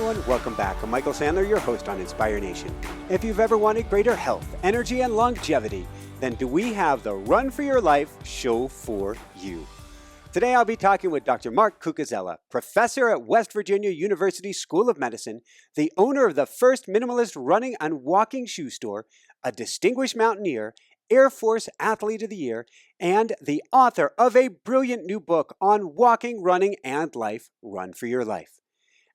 everyone, welcome back. I'm Michael Sandler, your host on Inspire Nation. If you've ever wanted greater health, energy, and longevity, then do we have the Run for Your Life show for you. Today I'll be talking with Dr. Mark Cucuzzella, professor at West Virginia University School of Medicine, the owner of the first minimalist running and walking shoe store, a distinguished mountaineer, Air Force Athlete of the Year, and the author of a brilliant new book on walking, running, and life, Run for Your Life.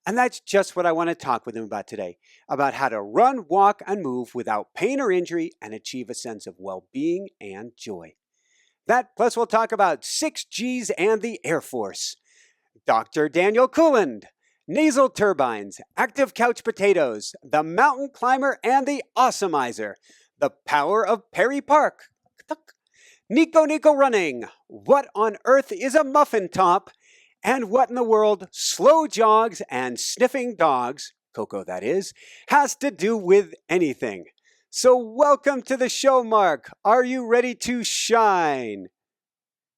And that's just what I want to talk with him about today, about how to run, walk, and move without pain or injury and achieve a sense of well-being and joy. That, plus we'll talk about 6Gs and the Air Force, Dr. Daniel Kuland, nasal turbines, active couch potatoes, the mountain climber and the awesomizer, the power of Perry Park, Nico running, what on earth is a muffin top, and what in the world slow jogs and sniffing dogs, Coco that is, has to do with anything. So welcome to the show, Mark. Are you ready to shine?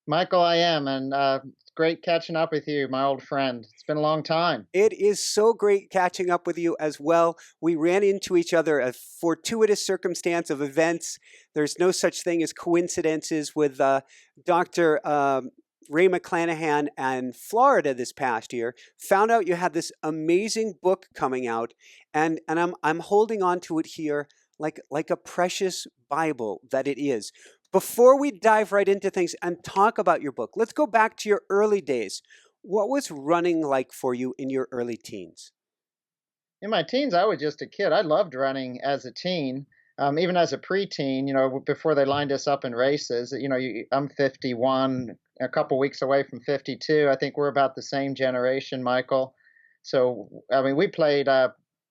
Michael, I am, and it's great catching up with you, my old friend. It's been a long time. It is so great catching up with you as well. We ran into each other, a fortuitous circumstance of events. There's no such thing as coincidences with Dr. Ray McClanahan and Florida this past year. Found out you had this amazing book coming out, and I'm holding on to it here like a precious Bible that it is. Before we dive right into things and talk about your book, let's go back to your early days. What was running like for you in your early teens? In my teens, I was just a kid. I loved running as a teen, even as a preteen, before they lined us up in races. I'm 51, a couple weeks away from 52. I think we're about the same generation, Michael. So, we played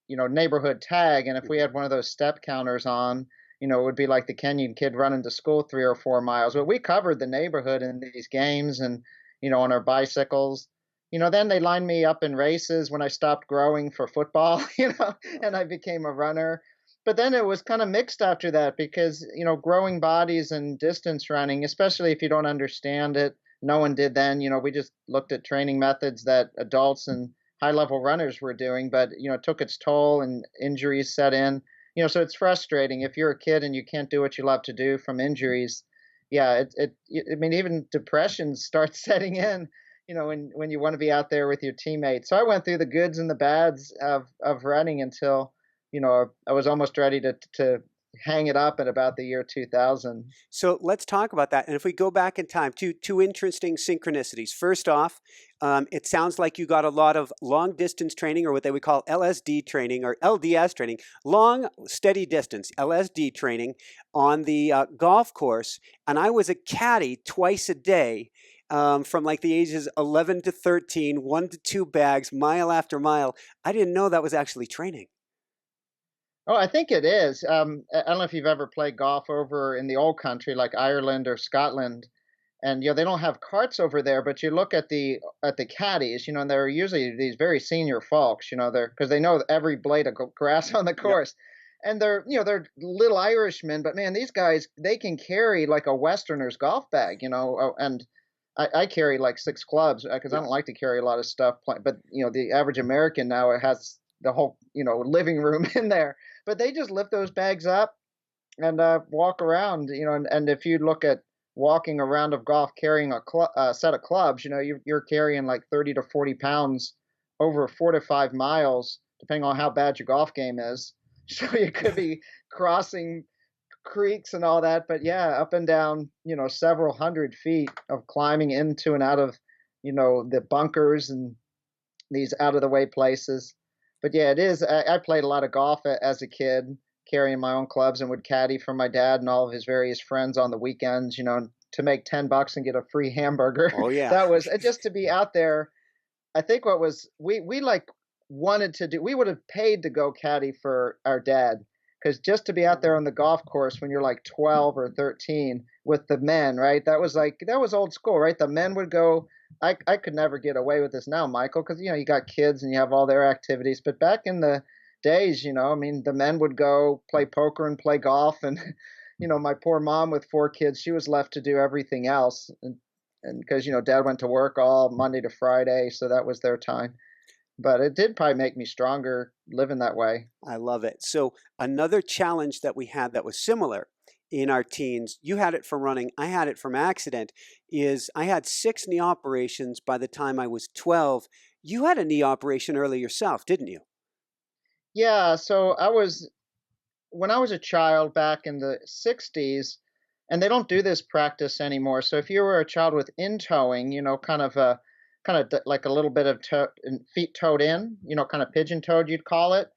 neighborhood tag. And if we had one of those step counters on, it would be like the Kenyan kid running to school 3 or 4 miles. But we covered the neighborhood in these games and, on our bicycles. Then they lined me up in races when I stopped growing for football, and I became a runner. But then it was kind of mixed after that because, growing bodies and distance running, especially if you don't understand it, no one did then. We just looked at training methods that adults and high-level runners were doing, but, it took its toll and injuries set in. So it's frustrating if you're a kid and you can't do what you love to do from injuries. Yeah, even depression starts setting in, when you want to be out there with your teammates. So I went through the goods and the bads of running until, I was almost ready to hang it up at about the year 2000. So let's talk about that. And if we go back in time, two interesting synchronicities. First off, it sounds like you got a lot of long distance training, or what they would call LSD training or LDS training, long steady distance LSD training on the golf course. And I was a caddy twice a day. From like the ages 11 to 13, 1 to 2 bags, mile after mile. I didn't know that was actually training. Oh, I think it is. I don't know if you've ever played golf over in the old country like Ireland or Scotland, and they don't have carts over there. But you look at the caddies, and they're usually these very senior folks, they're because they know every blade of grass on the course, and they're little Irishmen. But man, these guys, they can carry like a Westerner's golf bag, and I carry like 6 clubs because I don't like to carry a lot of stuff. But the average American now has the whole living room in there. But they just lift those bags up and walk around, and if you look at walking a round of golf carrying a set of clubs, you're carrying like 30 to 40 pounds over 4 to 5 miles, depending on how bad your golf game is. So you could be crossing creeks and all that, but yeah, up and down, several hundred feet of climbing into and out of, the bunkers and these out of the way places. But yeah, it is. I played a lot of golf as a kid, carrying my own clubs, and would caddy for my dad and all of his various friends on the weekends, to make $10 and get a free hamburger. Oh yeah. That was just to be out there. I think what was, we wanted to do, we would have paid to go caddy for our dad, because just to be out there on the golf course when you're like 12 or 13 with the men, right? That was old school, right? The men would go. I could never get away with this now, Michael, because you got kids and you have all their activities. But back in the days, the men would go play poker and play golf, and my poor mom with 4 kids, she was left to do everything else, and because Dad went to work all Monday to Friday, so that was their time. but it did probably make me stronger living that way. I love it. So another challenge that we had that was similar in our teens, you had it from running, I had it from accident, is I had 6 knee operations by the time I was 12. You had a knee operation early yourself, didn't you? Yeah, so I was when I was a child back in the 60s, and they don't do this practice anymore. So if you were a child with in-toeing, like a little bit of feet toed in, kind of pigeon-toed, you'd call it.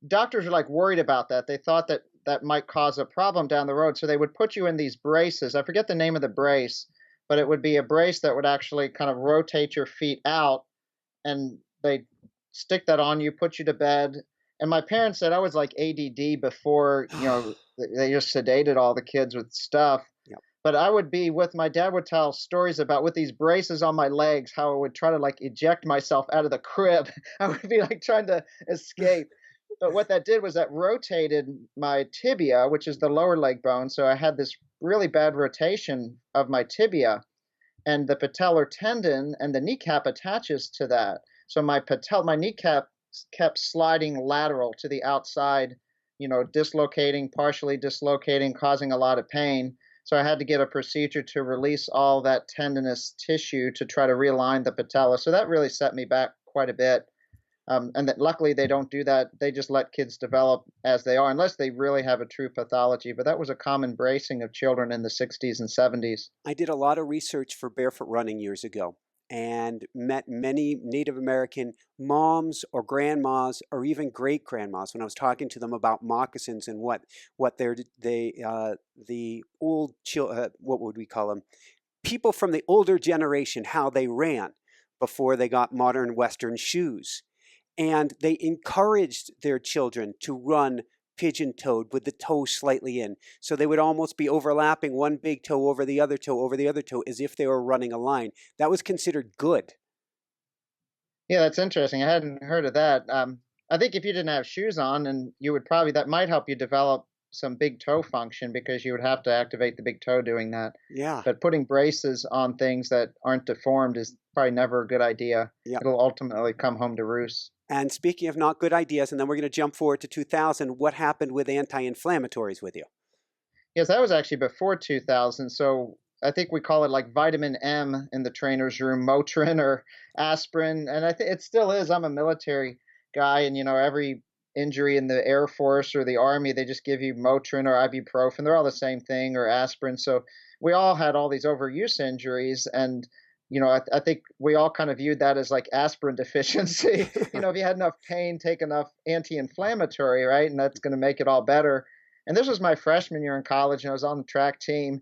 Doctors are like worried about that. They thought that that might cause a problem down the road. So they would put you in these braces. I forget the name of the brace, but it would be a brace that would actually kind of rotate your feet out, and they stick that on you, put you to bed. And my parents said I was like ADD before, they just sedated all the kids with stuff. Yep. But I would be with my dad would tell stories about with these braces on my legs, how I would try to like eject myself out of the crib. I would be like trying to escape. But what that did was that rotated my tibia, which is the lower leg bone. So I had this really bad rotation of my tibia, and the patellar tendon and the kneecap attaches to that. So my kneecap kept sliding lateral to the outside, dislocating, partially dislocating, causing a lot of pain. So I had to get a procedure to release all that tendinous tissue to try to realign the patella. So that really set me back quite a bit. And that luckily they don't do that. They just let kids develop as they are, unless they really have a true pathology. But that was a common bracing of children in the 60s and 70s. I did a lot of research for barefoot running years ago and met many Native American moms or grandmas or even great grandmas when I was talking to them about moccasins and what the what would we call them, people from the older generation, how they ran before they got modern Western shoes. And they encouraged their children to run pigeon-toed with the toe slightly in. So they would almost be overlapping one big toe over the other toe over the other toe as if they were running a line. That was considered good. Yeah, that's interesting. I hadn't heard of that. I think if you didn't have shoes on, and you would probably that might help you develop some big toe function because you would have to activate the big toe doing that. Yeah, But putting braces on things that aren't deformed is probably never a good idea. yeah. It'll ultimately come home to roost. And speaking of not good ideas, and then we're going to jump forward to 2000, what happened with anti-inflammatories with you? Yes, that was actually before 2000. So I think we call it like vitamin M in the trainer's room, Motrin or aspirin. And I think it still is. I'm a military guy, and every injury in the Air Force or the Army, they just give you Motrin or ibuprofen. They're all the same thing, or aspirin. So we all had all these overuse injuries, and I think we all kind of viewed that as like aspirin deficiency. If you had enough pain, take enough anti-inflammatory, right? And that's going to make it all better. And this was my freshman year in college, and I was on the track team.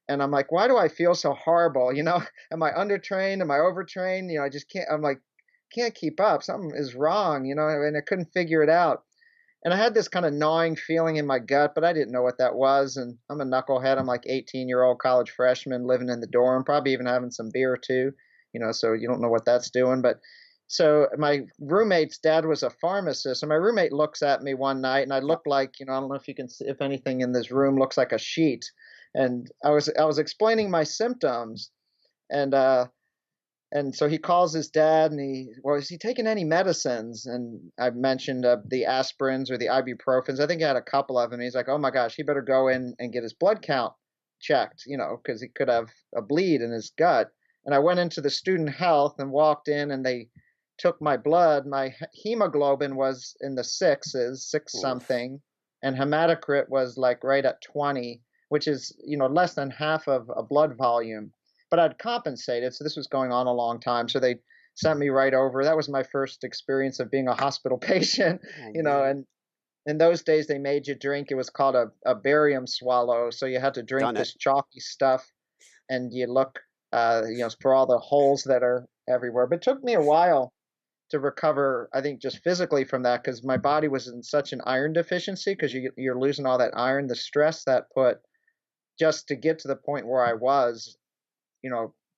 And I'm like, why do I feel so horrible? Am I undertrained? Am I overtrained? I just can't, I'm like, can't keep up. Something is wrong, and I couldn't figure it out. And I had this kind of gnawing feeling in my gut, but I didn't know what that was. And I'm a knucklehead. I'm like 18-year-old college freshman living in the dorm, probably even having some beer too, so you don't know what that's doing. But so my roommate's dad was a pharmacist, and my roommate looks at me one night, and I look like, I don't know if you can see, if anything in this room looks like a sheet. And I was explaining my symptoms, and so he calls his dad, and is he taking any medicines? And I mentioned the aspirins or the ibuprofens. I think he had a couple of them. He's like, oh my gosh, he better go in and get his blood count checked, because he could have a bleed in his gut. And I went into the student health and walked in, and they took my blood. My hemoglobin was in the sixes, six something, and hematocrit was like right at 20, which is, less than half of a blood volume. But I'd compensated, so this was going on a long time. So they sent me right over. That was my first experience of being a hospital patient, and in those days they made you drink. It was called a barium swallow. So you had to drink this chalky stuff, and you look, for all the holes that are everywhere. But it took me a while to recover, I think, just physically from that, because my body was in such an iron deficiency, because you're losing all that iron, the stress that put just to get to the point where I was,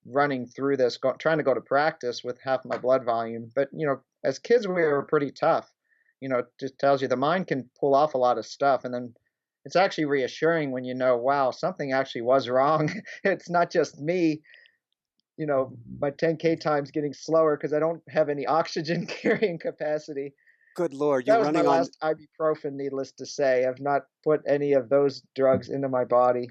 running through this, trying to go to practice with half my blood volume. But, as kids, we were pretty tough. It just tells you the mind can pull off a lot of stuff. And then it's actually reassuring when wow, something actually was wrong. It's not just me. my 10K time's getting slower because I don't have any oxygen carrying capacity. Good Lord, you're That was my running on. last ibuprofen, needless to say. I've not put any of those drugs into my body.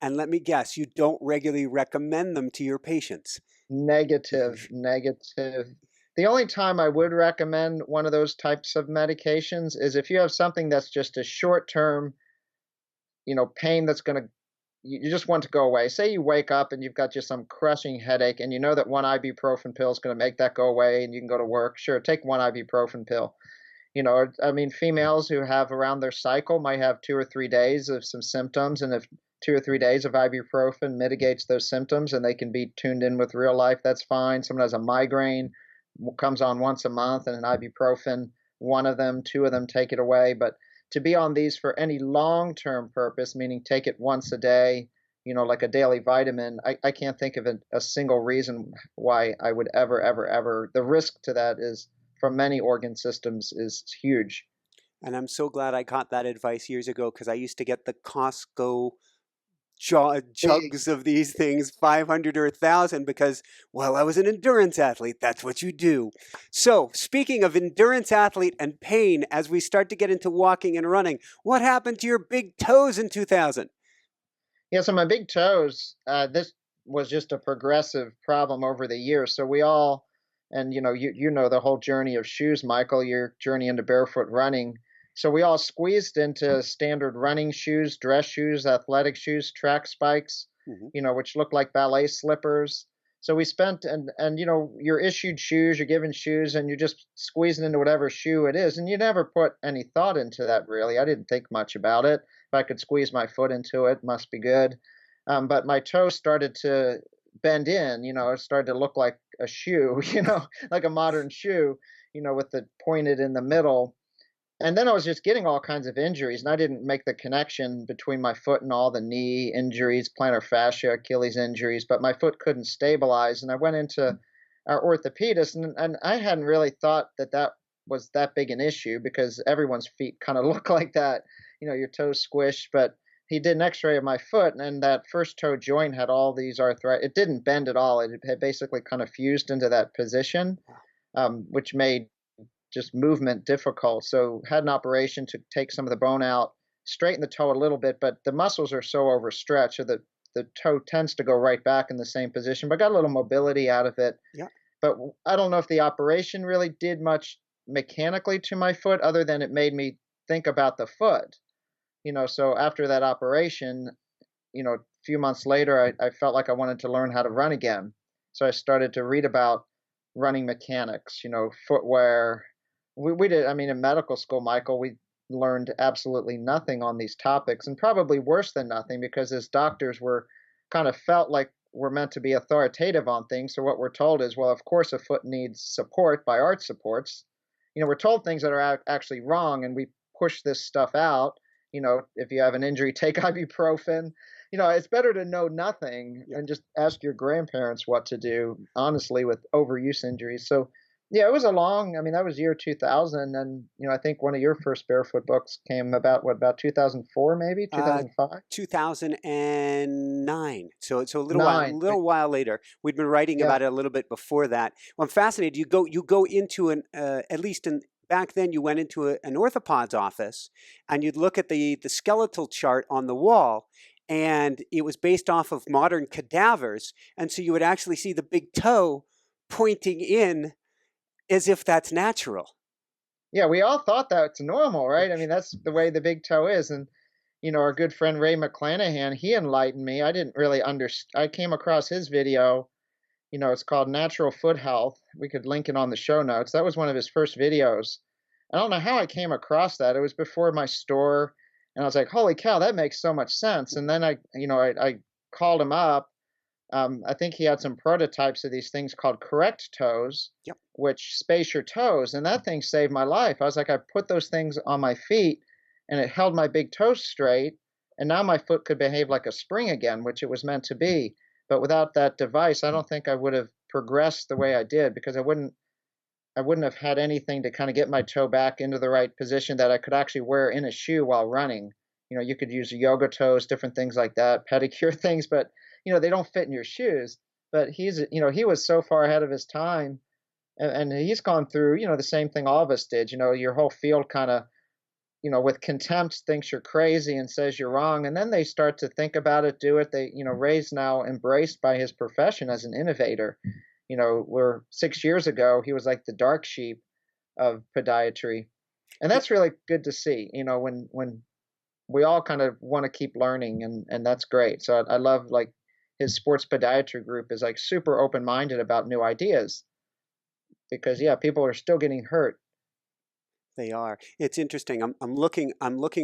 And let me guess, you don't regularly recommend them to your patients. Negative, negative. The only time I would recommend one of those types of medications is if you have something that's just a short term, pain that's going to, you just want to go away. Say you wake up and you've got just some crushing headache and you know that one ibuprofen pill is going to make that go away and you can go to work. Sure, take one ibuprofen pill. I mean, females who have around their cycle might have 2 or 3 days of some symptoms, and if 2 or 3 days of ibuprofen mitigates those symptoms and they can be tuned in with real life, that's fine. Someone has a migraine, comes on once a month, and an ibuprofen, one of them, two of them take it away. But to be on these for any long term purpose, meaning take it once a day, like a daily vitamin, I can't think of a single reason why I would ever. The risk to that is from many organ systems is huge. And I'm so glad I caught that advice years ago because I used to get the Costco Big. jugs of these things, 500 or 1,000, because, well, I was an endurance athlete. That's what you do. So, speaking of endurance athlete and pain, as we start to get into walking and running, what happened to your big toes in 2000? Yeah, so my big toes, this was just a progressive problem over the years. So we all, and you know the whole journey of shoes, Michael, your journey into barefoot running. So we all squeezed into standard running shoes, dress shoes, athletic shoes, track spikes, Mhm. which look like ballet slippers. So we spent, and you're issued shoes, you're given shoes, and you're just squeezing into whatever shoe it is, and you never put any thought into that really. I didn't think much about it. If I could squeeze my foot into it, must be good. But my toe started to bend in, it started to look like a shoe, like a modern shoe, with the pointed in the middle. And then I was just getting all kinds of injuries, and I didn't make the connection between my foot and all the knee injuries, plantar fascia, Achilles injuries, but my foot couldn't stabilize. And I went into our orthopedist, and I hadn't really thought that was that big an issue because everyone's feet kind of look like that, your toes squished. But he did an x-ray of my foot, and that first toe joint had all these arthritis. It didn't bend at all. It had basically kind of fused into that position, which made just movement difficult. So had an operation to take some of the bone out, straighten the toe a little bit, but the muscles are so overstretched so that the toe tends to go right back in the same position. But got a little mobility out of it. Yeah. But I don't know if the operation really did much mechanically to my foot other than it made me think about the foot. So after that operation, a few months later, I felt like I wanted to learn how to run again. So I started to read about running mechanics, footwear. We did, I mean, in medical school, Michael, we learned absolutely nothing on these topics, and probably worse than nothing because as doctors, we're kind of felt like we're meant to be authoritative on things. So what we're told is, well, of course, a foot needs support by arch supports. We're told things that are actually wrong, and we push this stuff out. If you have an injury, take ibuprofen. It's better to know nothing Yeah. and just ask your grandparents what to do, honestly, with overuse injuries. So, yeah, it was I mean, that was year 2000. And, I think one of your first barefoot books came about 2004, maybe Uh, 2005? 2009. So a Nine. little while later. We'd been writing Yeah. about it a little bit before that. Well, I'm fascinated. You go into at least back then you went into an orthopod's office and you'd look at the skeletal chart on the wall, and it was based off of modern cadavers, and so you would actually see the big toe pointing in as if that's natural. Yeah, we all thought that's normal, right? I mean, that's the way the big toe is. And, our good friend Ray McClanahan, he enlightened me. I didn't really understand. I came across his video. It's called Natural Foot Health. We could link it on the show notes. That was one of his first videos. I don't know how I came across that. It was before my store, and I was like, "Holy cow, that makes so much sense." And then I called him up. I think he had some prototypes of these things called Correcttoes, Yep. which space your toes, and that thing saved my life. I was like, I put those things on my feet, and it held my big toes straight, and now my foot could behave like a spring again, which it was meant to be. But without that device, I don't think I would have progressed the way I did because I wouldn't have had anything to kind of get my toe back into the right position that I could actually wear in a shoe while running. You could use yoga toes, different things like that, pedicure things, but they don't fit in your shoes. but he was so far ahead of his time, and he's gone through, the same thing all of us did. Your whole field kind of, with contempt thinks you're crazy and says you're wrong, and then they start to think about it, do it. Ray's now embraced by his profession as an innovator. Where 6 years ago he was like the dark sheep of podiatry, and that's really good to see. When we all kind of want to keep learning, and that's great. So I love, like, his sports podiatry group is like super open minded about new ideas, because yeah, people are still getting hurt. They are. It's interesting. I'm looking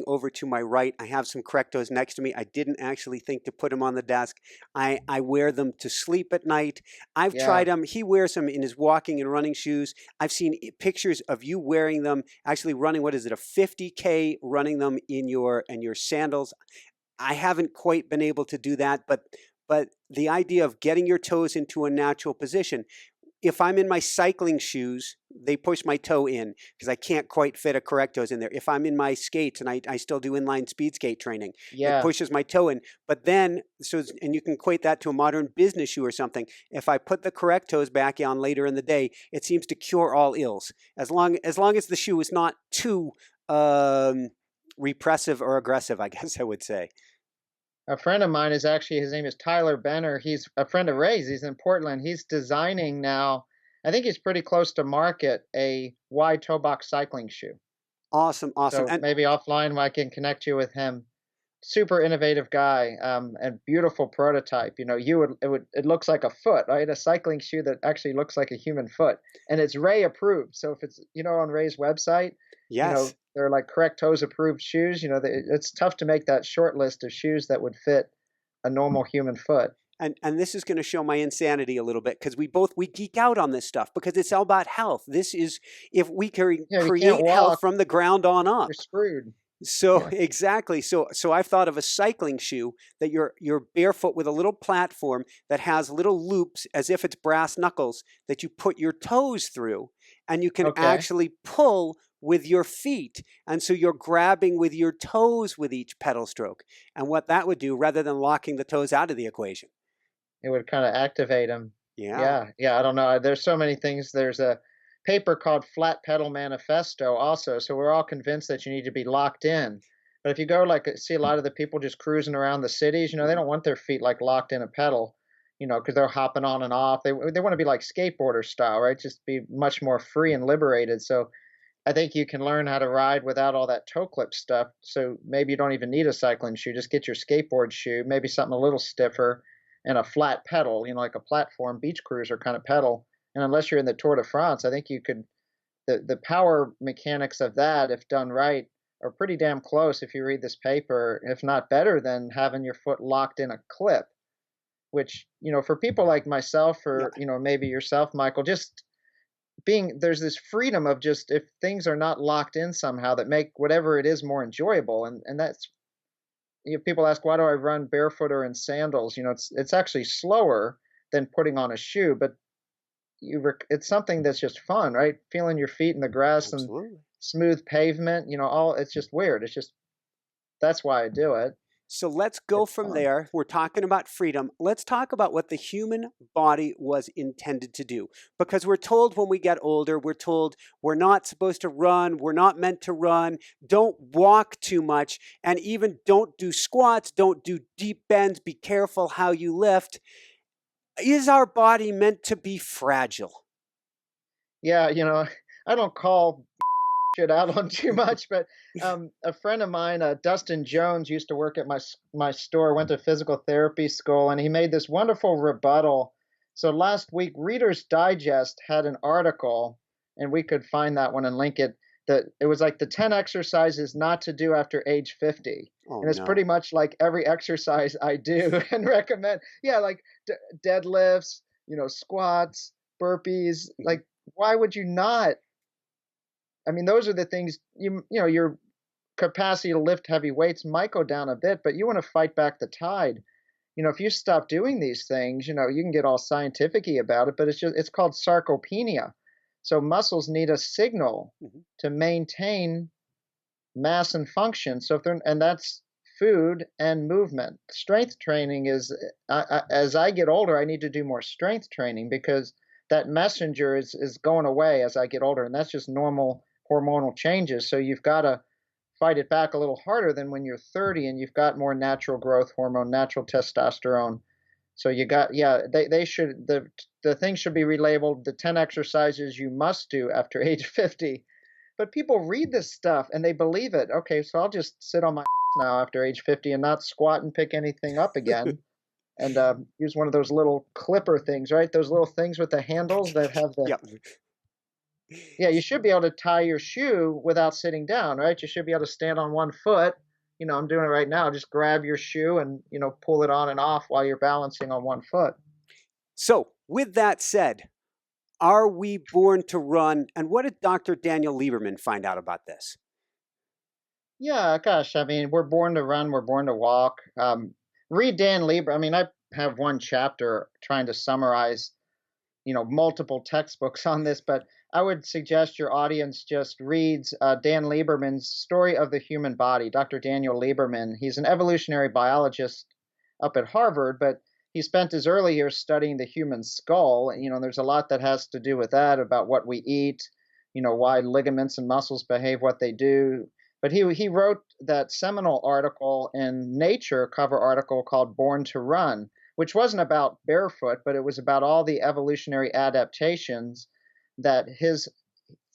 over to my right. I have some Correcttoes next to me. I didn't actually think to put them on the desk. I wear them to sleep at night. I've Yeah. tried them. He wears them in his walking and running shoes. I've seen pictures of you wearing them, actually running, what is it, a 50K, running them in your sandals. I haven't quite been able to do that, but the idea of getting your toes into a natural position. If I'm in my cycling shoes, they push my toe in because I can't quite fit a Correcttoes in there. If I'm in my skates, and I still do inline speed skate training, it Yeah. pushes my toe in. But then, and you can equate that to a modern business shoe or something. If I put the Correcttoes back on later in the day, it seems to cure all ills. As long as the shoe is not too repressive or aggressive, I guess I would say. A friend of mine is actually, his name is Tyler Benner. He's a friend of Ray's. He's in Portland. He's designing now, I think he's pretty close to market, a wide toe box cycling shoe. Awesome, awesome. So And maybe offline I can connect you with him. Super innovative guy, and beautiful prototype. It looks like a foot, right? A cycling shoe that actually looks like a human foot, and it's Ray approved. So if it's, on Ray's website, yes. they're like Correcttoes approved shoes. It's tough to make that short list of shoes that would fit a normal human foot. And this is going to show my insanity a little bit because we geek out on this stuff because it's all about health. This is, if we can Yeah, if you can't create health walk, from the ground on you're up. screwed. So Yeah. exactly. So I've thought of a cycling shoe that you're barefoot with a little platform that has little loops as if it's brass knuckles that you put your toes through, and you can Okay. actually pull with your feet. And so you're grabbing with your toes with each pedal stroke. And what that would do, rather than locking the toes out of the equation. It would kind of activate them. Yeah. Yeah, yeah. I don't know. There's so many things. There's a paper called Flat Pedal Manifesto, also. So we're all convinced that you need to be locked in. But if you go, like, see a lot of the people just cruising around the cities, they Mhm. don't want their feet like locked in a pedal, because they're hopping on and off. They want to be like skateboarder style, right? Just be much more free and liberated. So I think you can learn how to ride without all that toe clip stuff. So maybe you don't even need a cycling shoe. Just get your skateboard shoe, maybe something a little stiffer, and a flat pedal, like a platform beach cruiser kind of pedal. And unless you're in the Tour de France, I think you could, the power mechanics of that, if done right, are pretty damn close, if you read this paper, if not better than having your foot locked in a clip, which, for people like myself, Yeah. or, maybe yourself, Michael, just there's this freedom of, just, if things are not locked in somehow, that make whatever it is more enjoyable. And that's, people ask, why do I run barefoot or in sandals? It's actually slower than putting on a shoe, but it's something that's just fun, right? Feeling your feet in the grass and Absolutely. smooth pavement, all, it's just weird. It's just, that's why I do it. So let's go It's from fun. there. We're talking about freedom. Let's talk about what the human body was intended to do. Because we're told when we get older, we're told we're not supposed to run, we're not meant to run, don't walk too much, and even don't do squats, don't do deep bends, be careful how you lift. Is our body meant to be fragile? Yeah, I don't call shit out on too much, but a friend of mine, Dustin Jones, used to work at my store, went to physical therapy school, and he made this wonderful rebuttal. So last week, Reader's Digest had an article, and we could find that one and link it. That it was like the 10 exercises not to do after age 50, Oh and it's pretty no. much like every exercise I do and recommend. Yeah, like deadlifts, squats, burpees. Mhm. Like, why would you not? I mean, those are the things, your capacity to lift heavy weights might go down a bit, but you want to fight back the tide. If you stop doing these things, you can get all scientific-y about it, but it's called sarcopenia. So muscles need a signal Mhm. to maintain mass and function. So if they're, and that's food and movement. Strength training is, as I get older, I need to do more strength training because that messenger is going away as I get older, and that's just normal hormonal changes. So you've got to fight it back a little harder than when you're 30 and you've got more natural growth hormone, natural testosterone. So you got, yeah, they should, the thing should be relabeled the 10 exercises you must do after age 50. But people read this stuff and they believe it. Okay, so I'll just sit on my now after age 50 and not squat and pick anything up again. And use one of those little clipper things, right? Those little things with the handles that have the, Yep. yeah, you should be able to tie your shoe without sitting down, right? You should be able to stand on one foot. I'm doing it right now. Just grab your shoe and, pull it on and off while you're balancing on one foot. So, with that said, are we born to run? And what did Dr. Daniel Lieberman find out about this? Yeah, gosh, I mean, we're born to run, we're born to walk. Read Dan Lieberman. I mean, I have one chapter trying to summarize, multiple textbooks on this, but I would suggest your audience just reads Dan Lieberman's Story of the Human Body. Dr. Daniel Lieberman, he's an evolutionary biologist up at Harvard, but he spent his early years studying the human skull. There's a lot that has to do with that, about what we eat, why ligaments and muscles behave what they do. But he wrote that seminal article in Nature, cover article called Born to Run, which wasn't about barefoot, but it was about all the evolutionary adaptations that his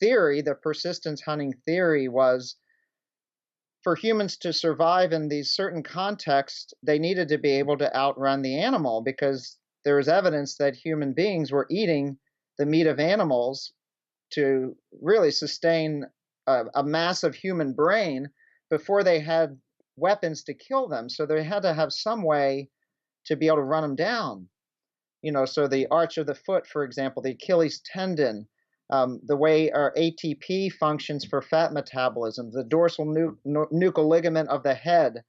theory, the persistence hunting theory, was for humans to survive in these certain contexts, they needed to be able to outrun the animal because there was evidence that human beings were eating the meat of animals to really sustain a massive human brain before they had weapons to kill them. So they had to have some way to be able to run them down. So the arch of the foot, for example, the Achilles tendon, the way our ATP functions for fat metabolism, the dorsal nuchal ligament of the head,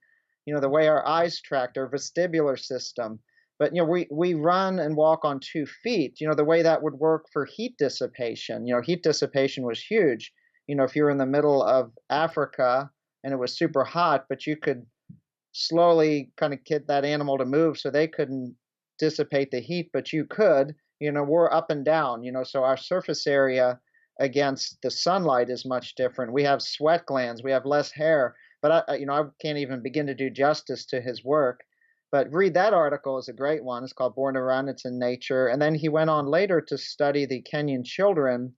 the way our eyes tract, our vestibular system. But we run and walk on 2 feet. The way that would work for heat dissipation. Heat dissipation was huge. If you were in the middle of Africa and it was super hot, but you could slowly kind of get that animal to move so they couldn't dissipate the heat, but you could. We're up and down. So our surface area against the sunlight is much different. We have sweat glands. We have less hair. But I can't even begin to do justice to his work. But read that article, is a great one. It's called Born to Run. It's in Nature. And then he went on later to study the Kenyan children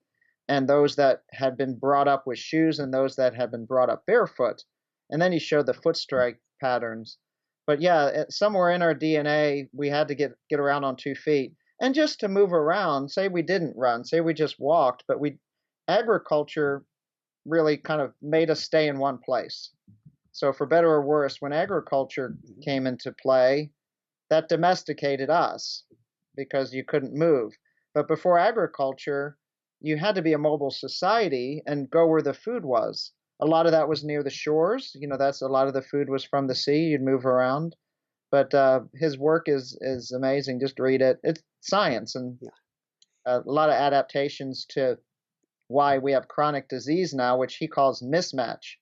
and those that had been brought up with shoes and those that had been brought up barefoot. And then he showed the foot strike patterns. But yeah, somewhere in our DNA, we had to get around on 2 feet. And just to move around, say we didn't run, say we just walked, but agriculture really kind of made us stay in one place. So for better or worse, when agriculture came into play, that domesticated us because you couldn't move. But before agriculture, you had to be a mobile society and go where the food was. A lot of that was near the shores. That's a lot of the food was from the sea. You'd move around. But his work is amazing. Just read it. It's science and a lot of adaptations to why we have chronic disease now, which he calls mismatch.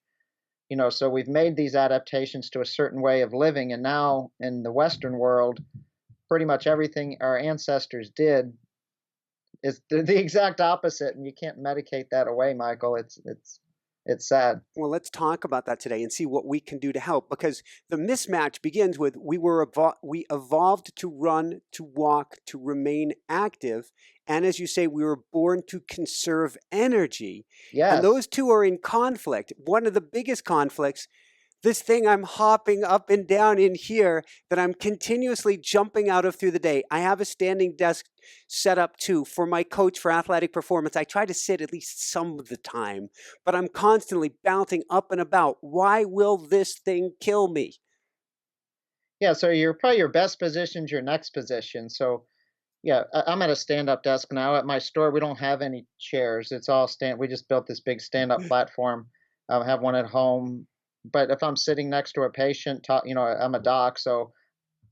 So we've made these adaptations to a certain way of living, and now in the Western world, pretty much everything our ancestors did is the exact opposite, and you can't medicate that away, Michael. It's sad. Well, let's talk about that today and see what we can do to help, because the mismatch begins with we evolved to run, to walk, to remain active, and as you say, we were born to conserve energy. Yes. And those two are in conflict. One of the biggest conflicts, this thing I'm hopping up and down in here that I'm continuously jumping out of through the day. I have a standing desk set up too for my coach for athletic performance. I try to sit at least some of the time, but I'm constantly bouncing up and about. Why will this thing kill me? Yeah, so you're probably your best position's your next position. So yeah, I'm at a stand-up desk now. At my store, we don't have any chairs. It's all we just built this big stand-up platform. I have one at home. But if I'm sitting next to a patient, I'm a doc, so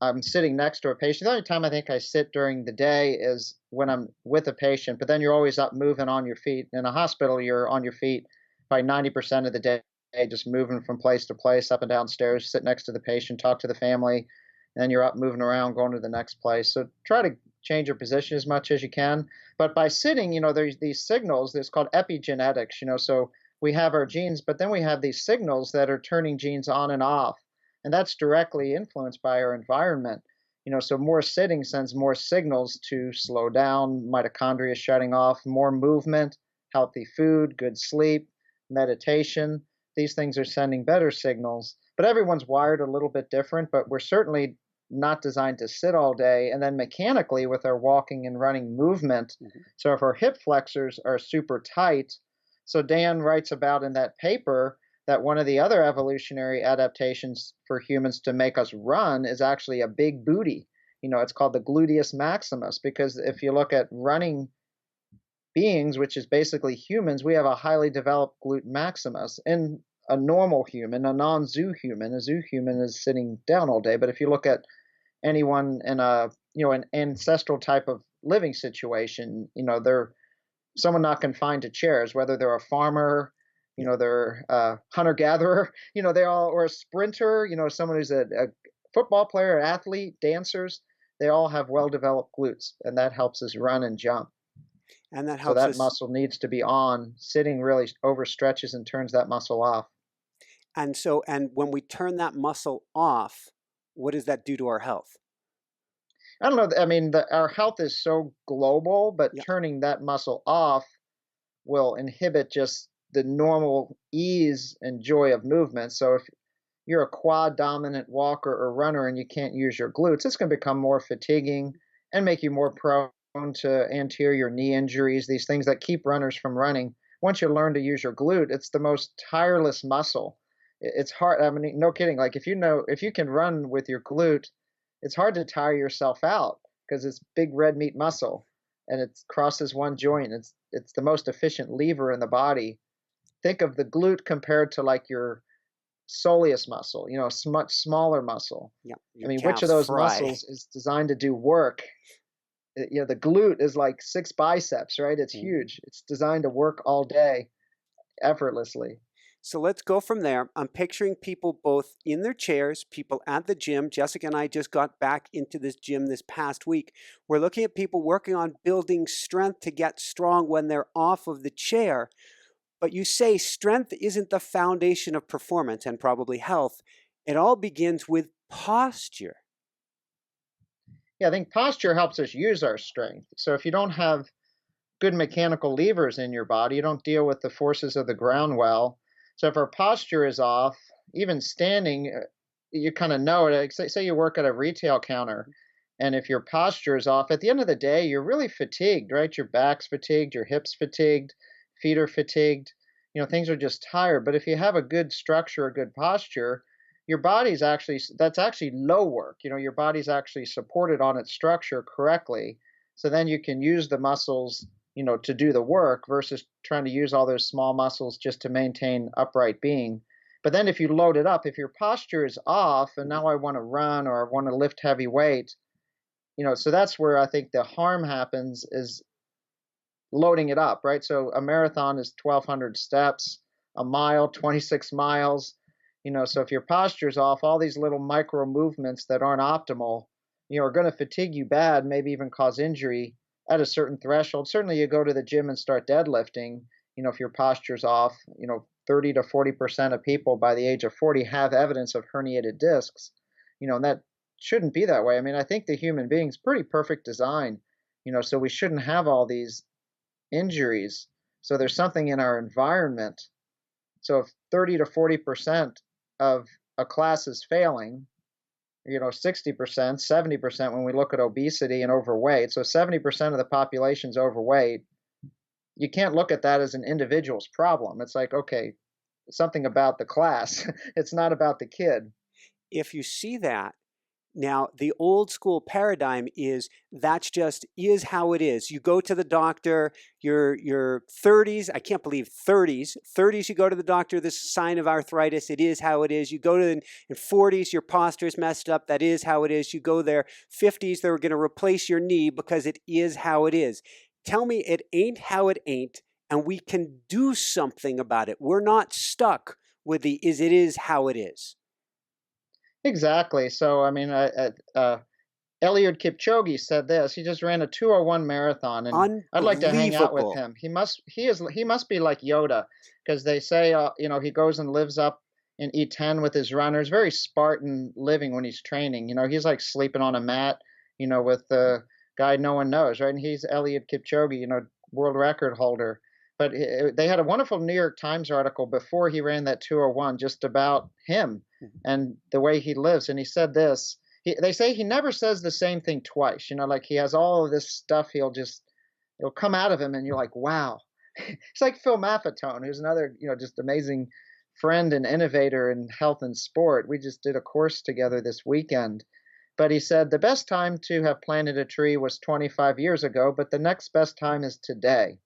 I'm sitting next to a patient. The only time I think I sit during the day is when I'm with a patient, but then you're always up moving on your feet. In a hospital, you're on your feet by 90% of the day. just moving from place to place, up and down stairs, sit next to the patient, talk to the family, and then you're up moving around, going to the next place. So try to change your position as much as you can. But by sitting, there's these signals. It's called epigenetics. So we have our genes, but then we have these signals that are turning genes on and off, and that's directly influenced by our environment. So more sitting sends more signals to slow down, mitochondria shutting off, more movement, healthy food, good sleep, meditation. These things are sending better signals. But everyone's wired a little bit different, but we're certainly not designed to sit all day. And then mechanically with our walking and running movement. So if our hip flexors are super tight, so Dan writes about in that paper that one of the other evolutionary adaptations for humans to make us run is actually a big booty. It's called the gluteus maximus, because if you look at running beings, which is basically humans, we have a highly developed glute maximus. In a normal human, a non-zoo human, a zoo human is sitting down all day. But if you look at anyone in an ancestral type of living situation, they're someone not confined to chairs, whether they're a farmer, they're a hunter-gatherer, they all, or a sprinter, someone who's a football player, an athlete, dancers, they all have well-developed glutes, and that helps us run and jump. And that So helps that us. muscle needs to be on. Sitting really overstretches and turns that muscle off. And when we turn that muscle off, what does that do to our health? I don't know. I mean, our health is so global, but Yeah. turning that muscle off will inhibit just the normal ease and joy of movement. So if you're a quad dominant walker or runner and you can't use your glutes, it's going to become more fatiguing and make you more prone to anterior knee injuries, these things that keep runners from running. Once you learn to use your glute, it's the most tireless muscle. It's hard. I mean, no kidding. Like if you can run with your glute, it's hard to tire yourself out because it's big red meat muscle and it crosses one joint. It's the most efficient lever in the body. Think of the glute compared to like your soleus muscle, a much smaller muscle. Yeah. I mean, which of those muscles is designed to do work? The glute is like 6 biceps, right? It's huge. It's designed to work all day effortlessly. So let's go from there. I'm picturing people both in their chairs, people at the gym. Jessica and I just got back into this gym this past week. We're looking at people working on building strength to get strong when they're off of the chair. But you say strength isn't the foundation of performance and probably health. It all begins with posture. Yeah, I think posture helps us use our strength. So if you don't have good mechanical levers in your body, you don't deal with the forces of the ground well. So if our posture is off, even standing, you kind of know it. Say you work at a retail counter, and if your posture is off, at the end of the day, you're really fatigued, right? Your back's fatigued, your hips fatigued, feet are fatigued. Things are just tired. But if you have a good structure, a good posture, your body's that's actually low work. Your body's actually supported on its structure correctly. So then you can use the muscles, to do the work versus trying to use all those small muscles just to maintain upright being. But then if you load it up, if your posture is off and now I want to run or I want to lift heavy weight, so that's where I think the harm happens is loading it up, right? So a marathon is 1,200 steps, a mile, 26 miles. So if your posture's off, all these little micro movements that aren't optimal, are going to fatigue you bad, maybe even cause injury at a certain threshold. Certainly you go to the gym and start deadlifting, if your posture's off, 30 to 40% of people by the age of 40 have evidence of herniated discs, and that shouldn't be that way. I mean, I think the human being's pretty perfect design, so we shouldn't have all these injuries. So there's something in our environment. So if 30 to 40% of a class is failing, 60%, 70% when we look at obesity and overweight. So 70% of the population's overweight. You can't look at that as an individual's problem. It's like, okay, something about the class. It's not about the kid. If you see that, now, the old school paradigm is that's just is how it is. You go to the doctor, your 30s, I can't believe 30s, you go to the doctor, this is a sign of arthritis, it is how it is. You go to in 40s, your posture is messed up, that is how it is. You go there, 50s, they're going to replace your knee because it is how it is. Tell me it ain't how it ain't, and we can do something about it. We're not stuck with the it is how it is. Exactly. So, I mean, Eliud Kipchoge said this. He just ran a 2:01 marathon, and I'd like to hang out with Unbelievable. him. He must be like Yoda, because they say, he goes and lives up in E10 with his runners. Very Spartan living when he's training. He's like sleeping on a mat, with the guy no one knows, right? And he's Eliud Kipchoge, world record holder. But they had a wonderful New York Times article before he ran that 2:01 just about him Mhm. and the way he lives. And he said this. They say he never says the same thing twice. Like he has all of this stuff. It'll come out of him, and you're like, wow. It's like Phil Maffetone, who's another, just amazing friend and innovator in health and sport. We just did a course together this weekend. But he said the best time to have planted a tree was 25 years ago, but the next best time is today.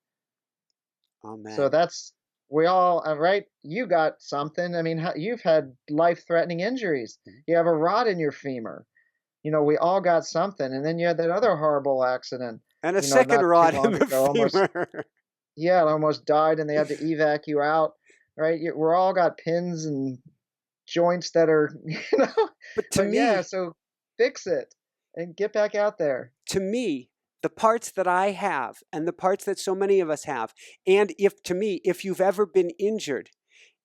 So Amen. that's we all right. You got something. I mean, you've had life-threatening injuries. Mhm. You have a rod in your femur. We all got something. And then you had that other horrible accident, And a second not too rod in long the ago. femur. Almost died, and they had to evac you out. Right? We're all got pins and joints that are, But to but yeah. me, So fix it and get back out there. to me, the parts that I have and the parts that so many of us have, and if you've ever been injured,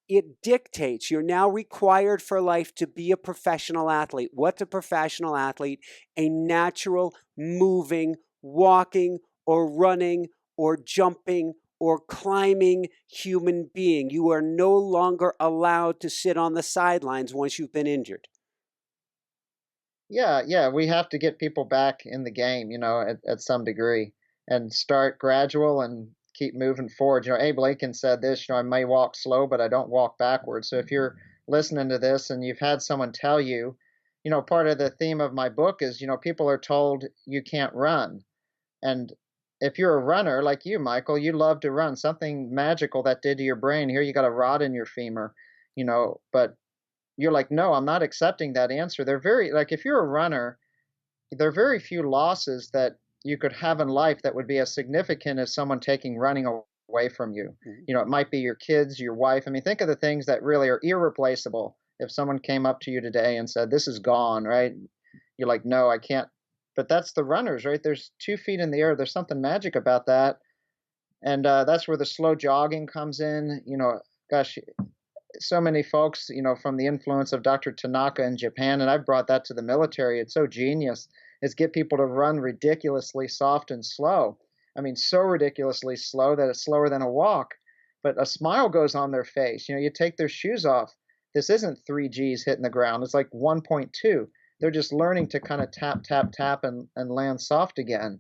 it dictates you're now required for life to be a professional athlete. What's a professional athlete? A natural, moving, walking, or running, or jumping, or climbing human being. You are no longer allowed to sit on the sidelines once you've been injured. Yeah, we have to get people back in the game, at some degree, and start gradual and keep moving forward. Abe Lincoln said this, I may walk slow, but I don't walk backwards. So if you're listening to this and you've had someone tell you, part of the theme of my book is, people are told you can't run. And if you're a runner like you, Michael, you love to run. Something magical that did to your brain. Here you got a rod in your femur, but you're like, no, I'm not accepting that answer. They're very, like, if you're a runner, there are very few losses that you could have in life that would be as significant as someone taking running away from you. Mhm. It might be your kids, your wife. I mean, think of the things that really are irreplaceable. If someone came up to you today and said, this is gone, right? You're like, no, I can't. But that's the runners, right? There's 2 feet in the air. There's something magic about that. And that's where the slow jogging comes in. Gosh, so many folks, from the influence of Dr. Tanaka in Japan, and I've brought that to the military. It's so genius, is get people to run ridiculously soft and slow. I mean, so ridiculously slow that it's slower than a walk, but a smile goes on their face. You take their shoes off. This isn't 3 Gs hitting the ground. It's like 1.2. They're just learning to kind of tap, tap, tap and land soft again.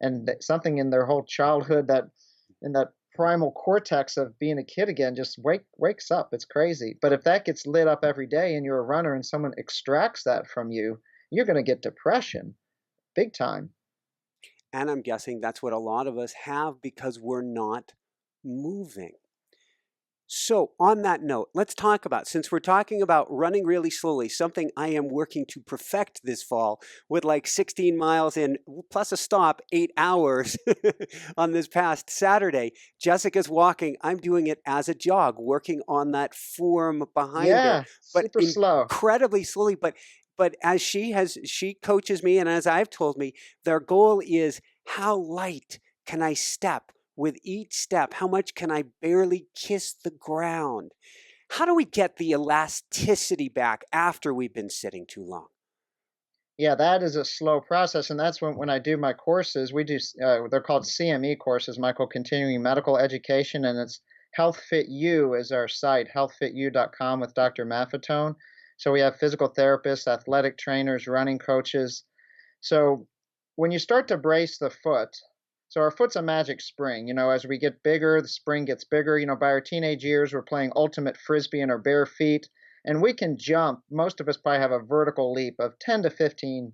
And something in their whole childhood that in that primal cortex of being a kid again just wakes up. It's crazy. But if that gets lit up every day and you're a runner and someone extracts that from you, you're going to get depression big time. And I'm guessing that's what a lot of us have because we're not moving. So, on that note, let's talk about, since we're talking about running really slowly, something I am working to perfect this fall with like 16 miles in plus a stop, 8 hours on this past Saturday. Jessica's walking. I'm doing it as a jog, working on that form behind her, Yeah, but super slow. incredibly slowly. But as she coaches me, and as I've told me, their goal is how light can I step? With each step, how much can I barely kiss the ground? How do we get the elasticity back after we've been sitting too long? Yeah, that is a slow process, and that's when I do my courses. We do they're called CME courses, Michael, Continuing Medical Education, and it's Health Fit You is our site, healthfitu.com with Dr. Maffetone. So we have physical therapists, athletic trainers, running coaches. So when you start to brace the foot, so our foot's a magic spring. As we get bigger, the spring gets bigger. By our teenage years, we're playing ultimate frisbee in our bare feet, and we can jump. Most of us probably have a vertical leap of 10 to 15,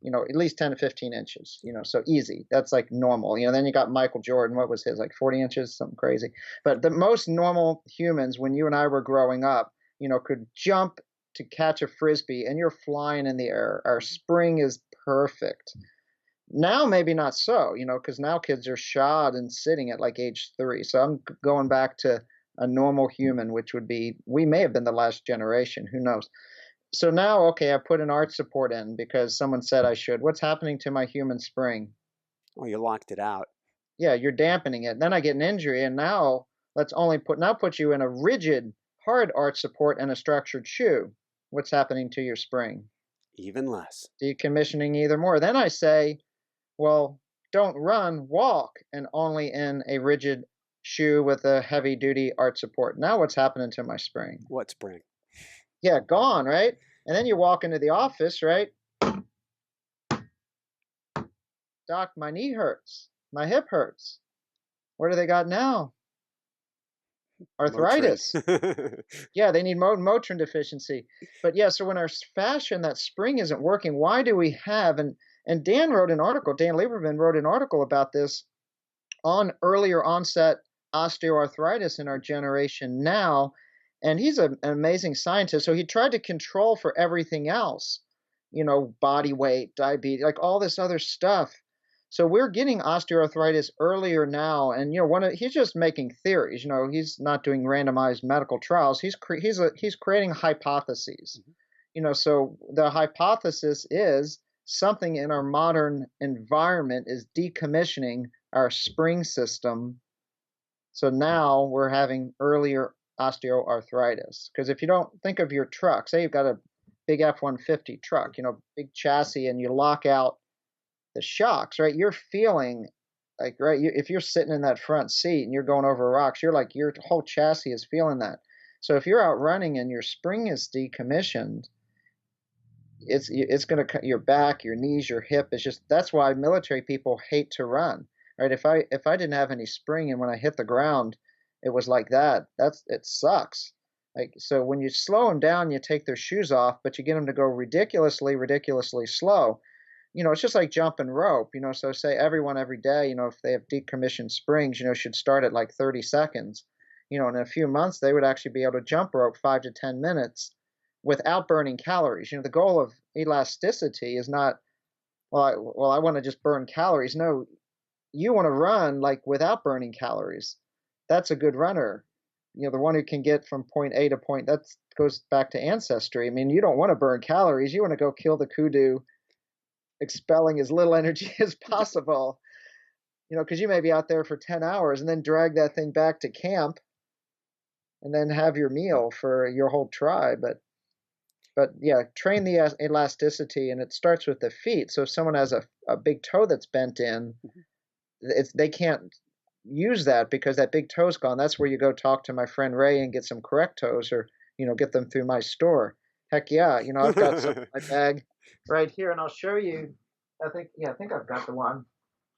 at least 10 to 15 inches. So easy. That's like normal. Then you got Michael Jordan. What was his, like 40 inches, something crazy. But the most normal humans, when you and I were growing up, could jump to catch a frisbee, and you're flying in the air. Our spring is perfect. Now, maybe not so, because now kids are shod and sitting at like age 3. So I'm going back to a normal human, which would be, we may have been the last generation, who knows. So now, okay, I put an arch support in because someone said I should. What's happening to my human spring? Oh, you locked it out. Yeah, you're dampening it. Then I get an injury, and now put you in a rigid, hard arch support and a structured shoe. What's happening to your spring? Even less. Decommissioning either more. Then I say, well, don't run, walk, and only in a rigid shoe with a heavy duty arch support. Now what's happening to my spring? What spring? Yeah, gone, right? And then you walk into the office, right? Doc, my knee hurts. My hip hurts. What do they got now? Arthritis. Yeah, they need Motrin deficiency. But yeah, so when our fascia, that spring isn't working, why do we have, and Dan Lieberman wrote an article about this on earlier onset osteoarthritis in our generation now. And he's an amazing scientist. So he tried to control for everything else, body weight, diabetes, like all this other stuff. So we're getting osteoarthritis earlier now, and he's just making theories. He's not doing randomized medical trials. He's creating hypotheses. Mm-hmm. So the hypothesis is something in our modern environment is decommissioning our spring system. So now we're having earlier osteoarthritis. Because if you don't think of your truck, say you've got a big F-150 truck, big chassis, and you lock out the shocks, right? You're feeling like, right, if you're sitting in that front seat and you're going over rocks, you're like, your whole chassis is feeling that. So if you're out running and your spring is decommissioned, it's going to cut your back, your knees, your hip. That's why military people hate to run, right? If I didn't have any spring and when I hit the ground, it was like that. It sucks. Like, so when you slow them down, you take their shoes off, but you get them to go ridiculously slow. It's just like jumping rope, so say everyone every day, if they have decommissioned springs, should start at like 30 seconds. In a few months, they would actually be able to jump rope 5 to 10 minutes without burning calories. The goal of elasticity is not, I want to just burn calories. No, you want to run like without burning calories. That's a good runner. The one who can get from point A to point, that goes back to ancestry. I mean, you don't want to burn calories. You want to go kill the kudu, expelling as little energy as possible, because you may be out there for 10 hours and then drag that thing back to camp and then have your meal for your whole tribe. But yeah, train the elasticity, and it starts with the feet. So if someone has a big toe that's bent in, they can't use that because that big toe's gone. That's where you go talk to my friend Ray and get some Correcttoes, or get them through my store. Heck yeah, I've got some in my bag right here, and I'll show you. I think I've got the one.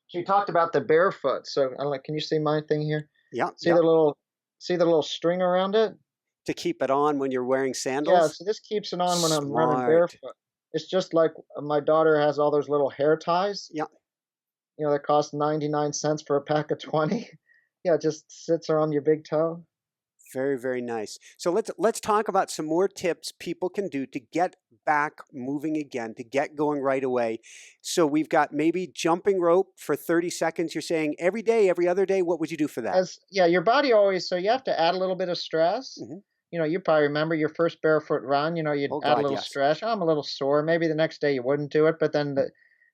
She talked about the barefoot. So can you see my thing here? Yeah. See the little string around it? To keep it on when you're wearing sandals? Yeah, so this keeps it on when I'm running barefoot. It's just like my daughter has all those little hair ties. Yeah. That cost 99 cents for a pack of 20. Yeah, it just sits around your big toe. Very, very nice. So let's talk about some more tips people can do to get back moving again, to get going right away. So we've got maybe jumping rope for 30 seconds. You're saying every day, every other day. What would you do for that? Your body always, so you have to add a little bit of stress. Mm-hmm. You probably remember your first barefoot run, you'd add a little stress. I'm a little sore. Maybe the next day you wouldn't do it, but then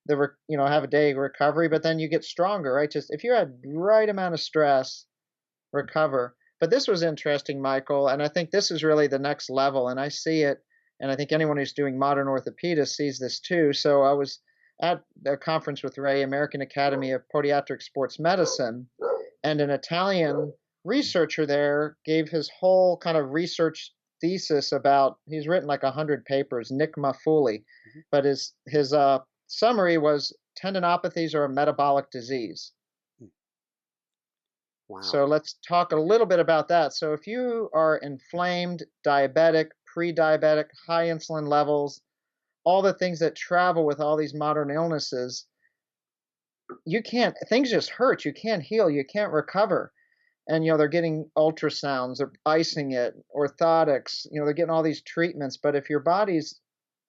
have a day of recovery, but then you get stronger, right? Just if you had right amount of stress, recover. But this was interesting, Michael, and I think this is really the next level, and I see it, and I think anyone who's doing modern orthopedics sees this too. So I was at a conference with Ray, American Academy of Podiatric Sports Medicine, and an Italian researcher there gave his whole kind of research thesis about, he's written like 100 papers, Nick Maffuli, mm-hmm. But his summary was tendinopathies are a metabolic disease. Wow. So let's talk a little bit about that. So if you are inflamed, diabetic, pre-diabetic, high insulin levels, all the things that travel with all these modern illnesses, things just hurt. You can't heal. You can't recover. And, they're getting ultrasounds, they're icing it, orthotics, they're getting all these treatments. But if your body's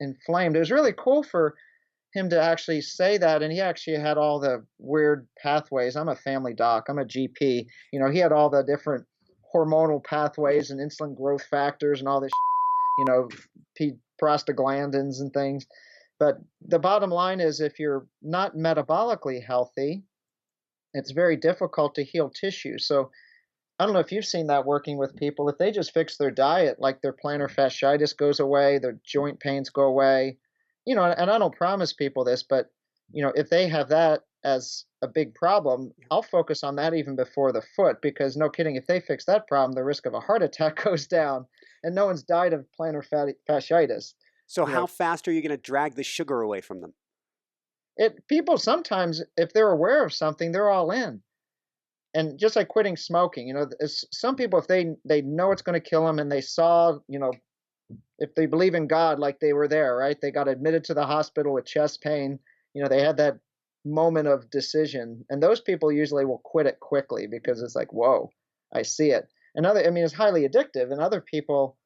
inflamed, it was really cool for him to actually say that, and he actually had all the weird pathways. I'm a family doc, I'm a GP. He had all the different hormonal pathways and insulin growth factors and all this, you know, prostaglandins and things. But the bottom line is, if you're not metabolically healthy, it's very difficult to heal tissue. So I don't know if you've seen that working with people. If they just fix their diet, like their plantar fasciitis goes away, their joint pains go away, and I don't promise people this, but, if they have that as a big problem, I'll focus on that even before the foot, because no kidding, if they fix that problem, the risk of a heart attack goes down, and no one's died of plantar fasciitis. So how fast are you going to drag the sugar away from them? People sometimes, if they're aware of something, they're all in. And just like quitting smoking, some people, if they know it's going to kill them, and they saw, if they believe in God, like they were there, right? They got admitted to the hospital with chest pain. They had that moment of decision, and those people usually will quit it quickly because it's like, whoa, I see it. It's highly addictive, and other people,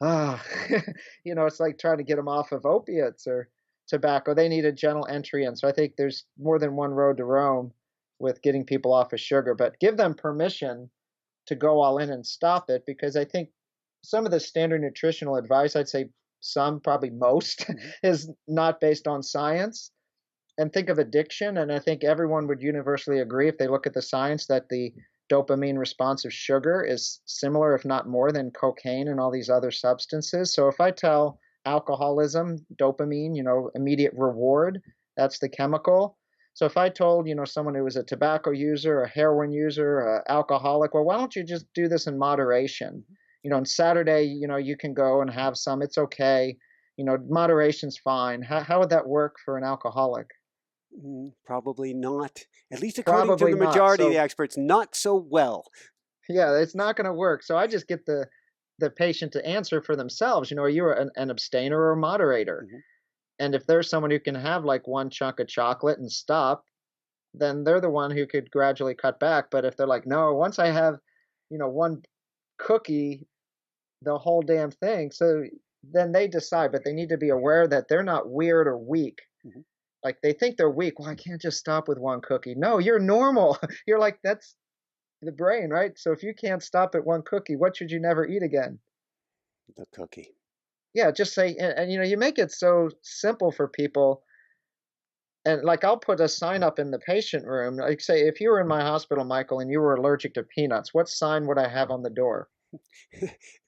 it's like trying to get them off of opiates or tobacco. They need a gentle entry in. So I think there's more than one road to Rome with getting people off of sugar, but give them permission to go all in and stop it, because I think some of the standard nutritional advice, I'd say some, probably most, is not based on science. And think of addiction, and I think everyone would universally agree, if they look at the science, that the dopamine response of sugar is similar, if not more, than cocaine and all these other substances. So if I tell alcoholism, dopamine, immediate reward, that's the chemical. So if I told, someone who was a tobacco user, a heroin user, an alcoholic, well, why don't you just do this in moderation? On Saturday, you can go and have some, it's okay. Moderation's fine. How would that work for an alcoholic? Probably not. At least according to the majority of the experts, not so well. Yeah, it's not going to work. So I just get the patient to answer for themselves. Are you an abstainer or a moderator? And if there's someone who can have like one chunk of chocolate and stop, then they're the one who could gradually cut back. But if they're like, no, once I have, one cookie, the whole damn thing. So then they decide, but they need to be aware that they're not weird or weak. Like they think they're weak. Well, I can't just stop with one cookie. No, you're normal. You're like, that's the brain, right? So if you can't stop at one cookie, what should you never eat again? The cookie. Yeah, just say, and you make it so simple for people. And like, I'll put a sign up in the patient room. Like, say, if you were in my hospital, Michael, and you were allergic to peanuts, what sign would I have on the door?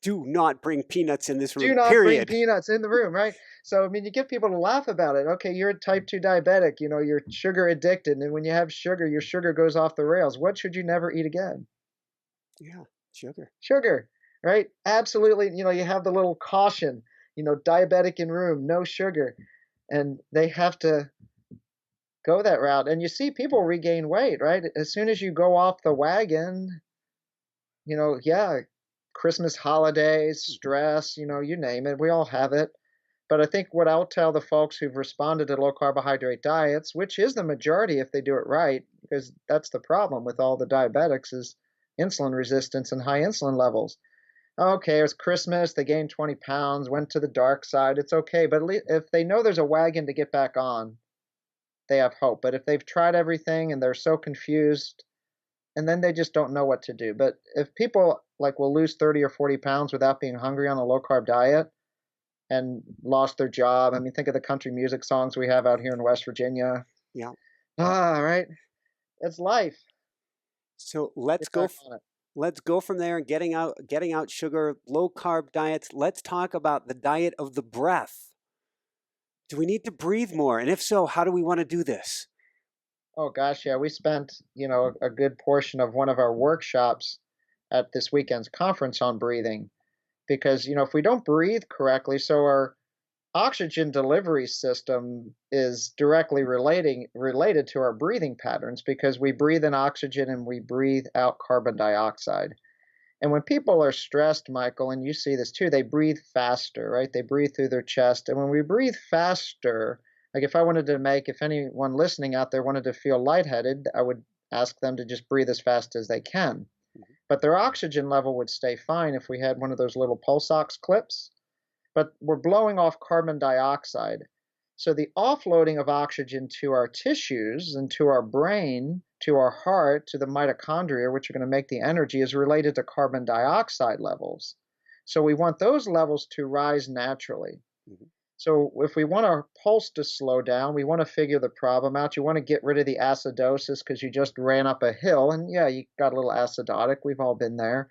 Do not bring peanuts in this room. Do not bring peanuts in the room, right? So, you get people to laugh about it. Okay, you're a type 2 diabetic, you're sugar addicted. And when you have sugar, your sugar goes off the rails. What should you never eat again? Yeah, sugar. Sugar, right? Absolutely. You have the little caution, diabetic in room, no sugar. And they have to go that route. And you see people regain weight, right? As soon as you go off the wagon, Christmas holidays, stress, you name it. We all have it. But I think what I'll tell the folks who've responded to low carbohydrate diets, which is the majority if they do it right, because that's the problem with all the diabetics, is insulin resistance and high insulin levels. Okay, it was Christmas, they gained 20 pounds, went to the dark side, it's okay. But if they know there's a wagon to get back on, they have hope. But if they've tried everything and they're so confused, and then they just don't know what to do. But if people will lose 30 or 40 pounds without being hungry on a low carb diet and lost their job. Think of the country music songs we have out here in West Virginia. Yeah. Right. It's life. So let's go from there and getting out sugar, low carb diets. Let's talk about the diet of the breath. Do we need to breathe more? And if so, how do we want to do this? Oh gosh, yeah, we spent, a good portion of one of our workshops at this weekend's conference on breathing, because, if we don't breathe correctly, so our oxygen delivery system is directly related to our breathing patterns, because we breathe in oxygen and we breathe out carbon dioxide. And when people are stressed, Michael, and you see this too, they breathe faster, right? They breathe through their chest. And when we breathe faster, like if anyone listening out there wanted to feel lightheaded, I would ask them to just breathe as fast as they can. But their oxygen level would stay fine if we had one of those little pulse ox clips. But we're blowing off carbon dioxide. So the offloading of oxygen to our tissues and to our brain, to our heart, to the mitochondria, which are going to make the energy, is related to carbon dioxide levels. So we want those levels to rise naturally. Mhm. So if we want our pulse to slow down, we want to figure the problem out. You want to get rid of the acidosis because you just ran up a hill and yeah, you got a little acidotic. We've all been there.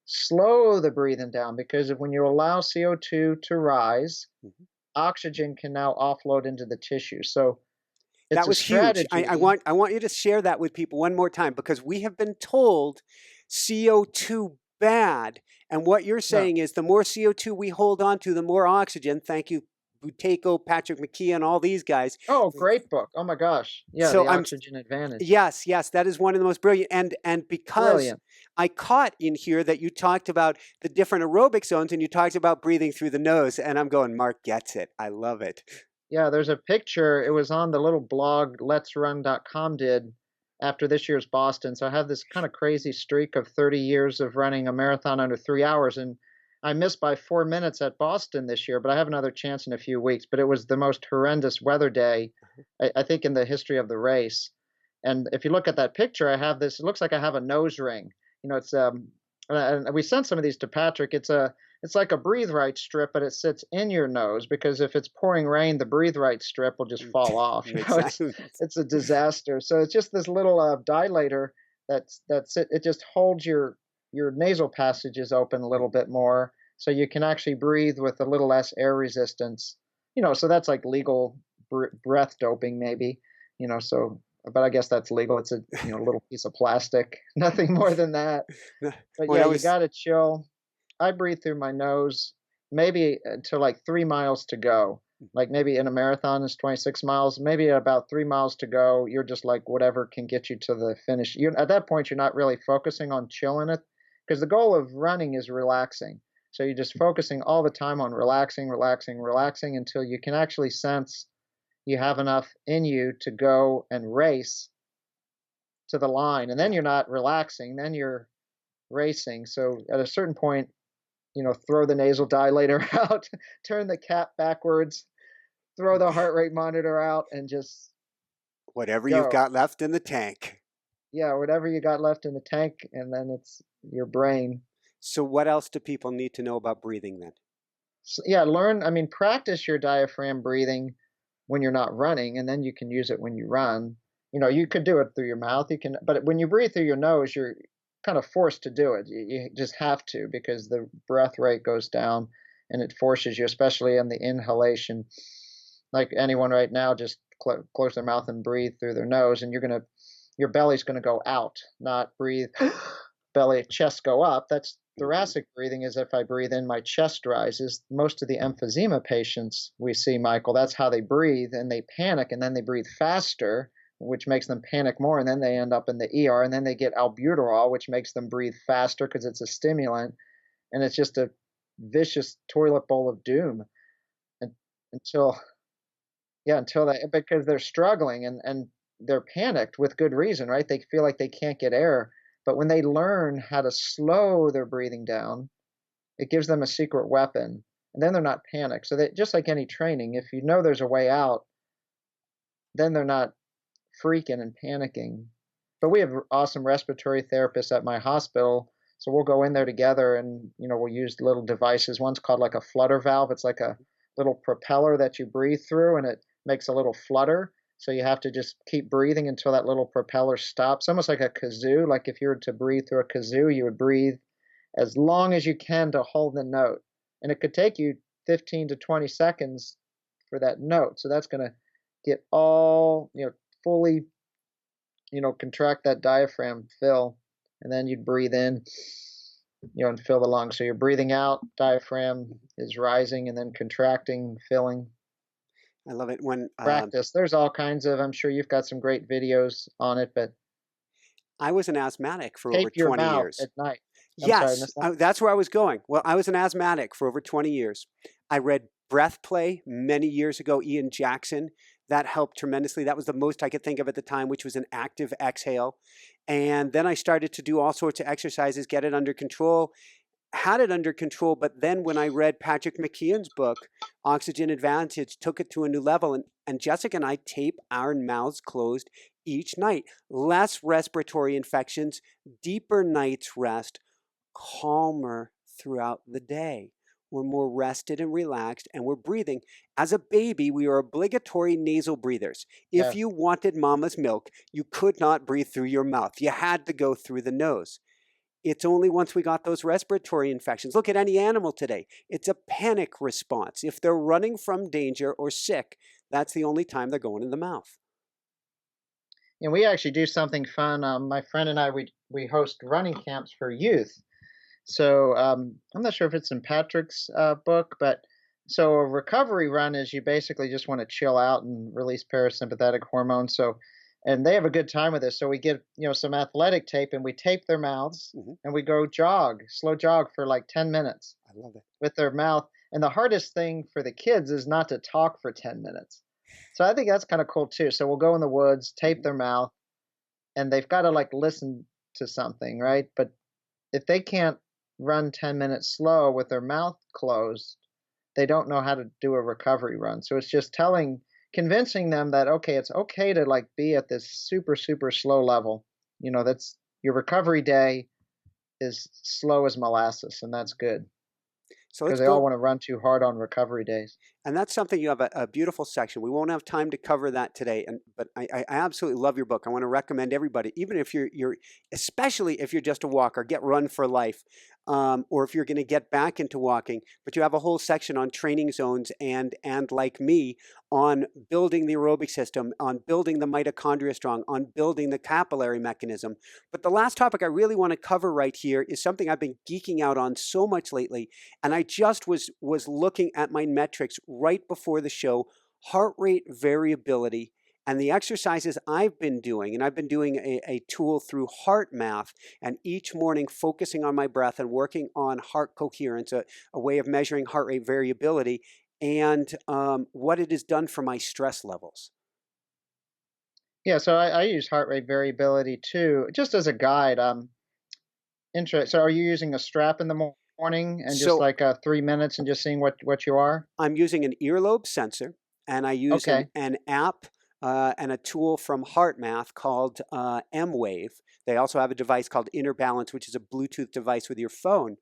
Slow the breathing down because when you allow CO2 to rise, Mhm. oxygen can now offload into the tissue. So it's That a was huge. strategy. I want you to share that with people one more time because we have been told CO2 bad. And what you're No. saying is the more CO2 we hold on to, the more oxygen. Thank you, Buteyko, Patrick McKee, and all these guys. Oh, great book. Oh my gosh. Yeah, So The I'm Oxygen Advantage. Yes, yes, that is one of the most brilliant. And because Brilliant. I caught in here that you talked about the different aerobic zones and you talked about breathing through the nose, and I'm going, Mark gets it. I love it. Yeah, there's a picture. It was on the little blog letsrun.com did after this year's Boston. So I have this kind of crazy streak of 30 years of running a marathon under 3 hours. And I missed by 4 minutes at Boston this year, but I have another chance in a few weeks. But it was the most horrendous weather day, I think, in the history of the race. And if you look at that picture, I have this, it looks like I have a nose ring. It's and we sent some of these to Patrick. It's like a breathe right strip, but it sits in your nose because if it's pouring rain, the breathe right strip will just fall off. Makes sense. It's a disaster. So it's just this little dilator it just holds your nasal passages open a little bit more, so you can actually breathe with a little less air resistance. So that's like legal breath doping, maybe. So but I guess that's legal. It's a little piece of plastic, nothing more than that. But When yeah, I you was got to chill. I breathe through my nose, maybe until like 3 miles to go. Like maybe in a marathon is 26 miles, maybe at about 3 miles to go, you're just like whatever can get you to the finish. At that point, you're not really focusing on chilling it because the goal of running is relaxing. So you're just focusing all the time on relaxing, relaxing, relaxing until you can actually sense you have enough in you to go and race to the line. And then yeah. you're not relaxing, then you're racing. So at a certain point, throw the nasal dilator out, turn the cap backwards, throw the heart rate monitor out, and just Whatever you've go. got left in the tank. Yeah, whatever you got left in the tank, and then it's your brain. So what else do people need to know about breathing then? So, yeah, practice your diaphragm breathing when you're not running, and then you can use it when you run. You could do it through your mouth. But when you breathe through your nose, you're kind of forced to do it. You just have to because the breath rate goes down, and it forces you, especially in the inhalation. Like anyone right now, just close their mouth and breathe through their nose, and your belly's gonna go out, not breathe. Belly, chest go up. That's thoracic breathing. Is if I breathe in, my chest rises. Most of the emphysema patients we see, Michael, that's how they breathe, and they panic, and then they breathe faster, which makes them panic more, and then they end up in the ER, and then they get albuterol, which makes them breathe faster because it's a stimulant, and it's just a vicious toilet bowl of doom and, until because they're struggling and they're panicked with good reason, right? They feel like they can't get air, but when they learn how to slow their breathing down, it gives them a secret weapon, and then they're not panicked. So just like any training, if you know there's a way out, then they're not freaking and panicking. But we have awesome respiratory therapists at my hospital, so we'll go in there together and we'll use little devices. One's called like a flutter valve. It's like a little propeller that you breathe through, and it makes a little flutter. So you have to just keep breathing until that little propeller stops. Almost like a kazoo. Like if you were to breathe through a kazoo, you would breathe as long as you can to hold the note. And it could take you 15 to 20 seconds for that note. So that's going to get all, fully, contract that diaphragm, fill, and then you'd breathe in, and fill the lungs. So you're breathing out, diaphragm is rising and then contracting, filling. I love it when Practice. There's all kinds of, I'm sure you've got some great videos on it, but I was an asthmatic for over tape your 20 mouth years. at night. I'm sorry, I Yes, missed that. that's where I was going. Well, I was an asthmatic for over 20 years. I read Breath Play many years ago, Ian Jackson. That helped tremendously. That was the most I could think of at the time, which was an active exhale. And then I started to do all sorts of exercises, get it under control. had it under control, but then when I read Patrick McKeon's book, Oxygen Advantage, took it to a new level. And Jessica and I tape our mouths closed each night. Less respiratory infections, deeper night's rest, calmer throughout the day. We're more rested and relaxed, and we're breathing. As a baby, we are obligatory nasal breathers. If Yes. you wanted mama's milk, you could not breathe through your mouth. You had to go through the nose. It's only once we got those respiratory infections. Look at any animal today. It's a panic response. If they're running from danger or sick, that's the only time they're going in the mouth. And we actually do something fun. My friend and I, we host running camps for youth. So I'm not sure if it's in Patrick's book, but so a recovery run is you basically just want to chill out and release parasympathetic hormones. So, and they have a good time with this. So we get some athletic tape and we tape their mouths and we go slow jog for like 10 minutes. I love it. With their mouth. And the hardest thing for the kids is not to talk for 10 minutes. So I think that's kind of cool too. So we'll go in the woods, tape their mouth, and they've got to like listen to something, right? But if they can't run 10 minutes slow with their mouth closed, they don't know how to do a recovery run. So it's just convincing them that, okay, it's okay to like be at this super, super slow level. That's your recovery day is slow as molasses, and that's good. So Because let's they all go. want to run too hard on recovery days. And that's something you have a beautiful section. We won't have time to cover that today, but I absolutely love your book. I want to recommend everybody, even if you're especially if you're just a walker, get Run for Life, or if you're going to get back into walking. But you have a whole section on training zones and like me, on building the aerobic system, on building the mitochondria strong, on building the capillary mechanism. But the last topic I really want to cover right here is something I've been geeking out on so much lately, and I just was looking at my metrics right before the show, heart rate variability, and the exercises I've been doing. And I've been doing a tool through Heart Math, and each morning focusing on my breath and working on heart coherence, a way of measuring heart rate variability, and what it has done for my stress levels. Yeah, so I use heart rate variability too, just as a guide. So are you using a strap in the morning and just So like 3 minutes and just seeing what you are? I'm using an earlobe sensor, and I use Okay. an app and a tool from HeartMath called M-Wave. They also have a device called Inner Balance, which is a Bluetooth device with your phone.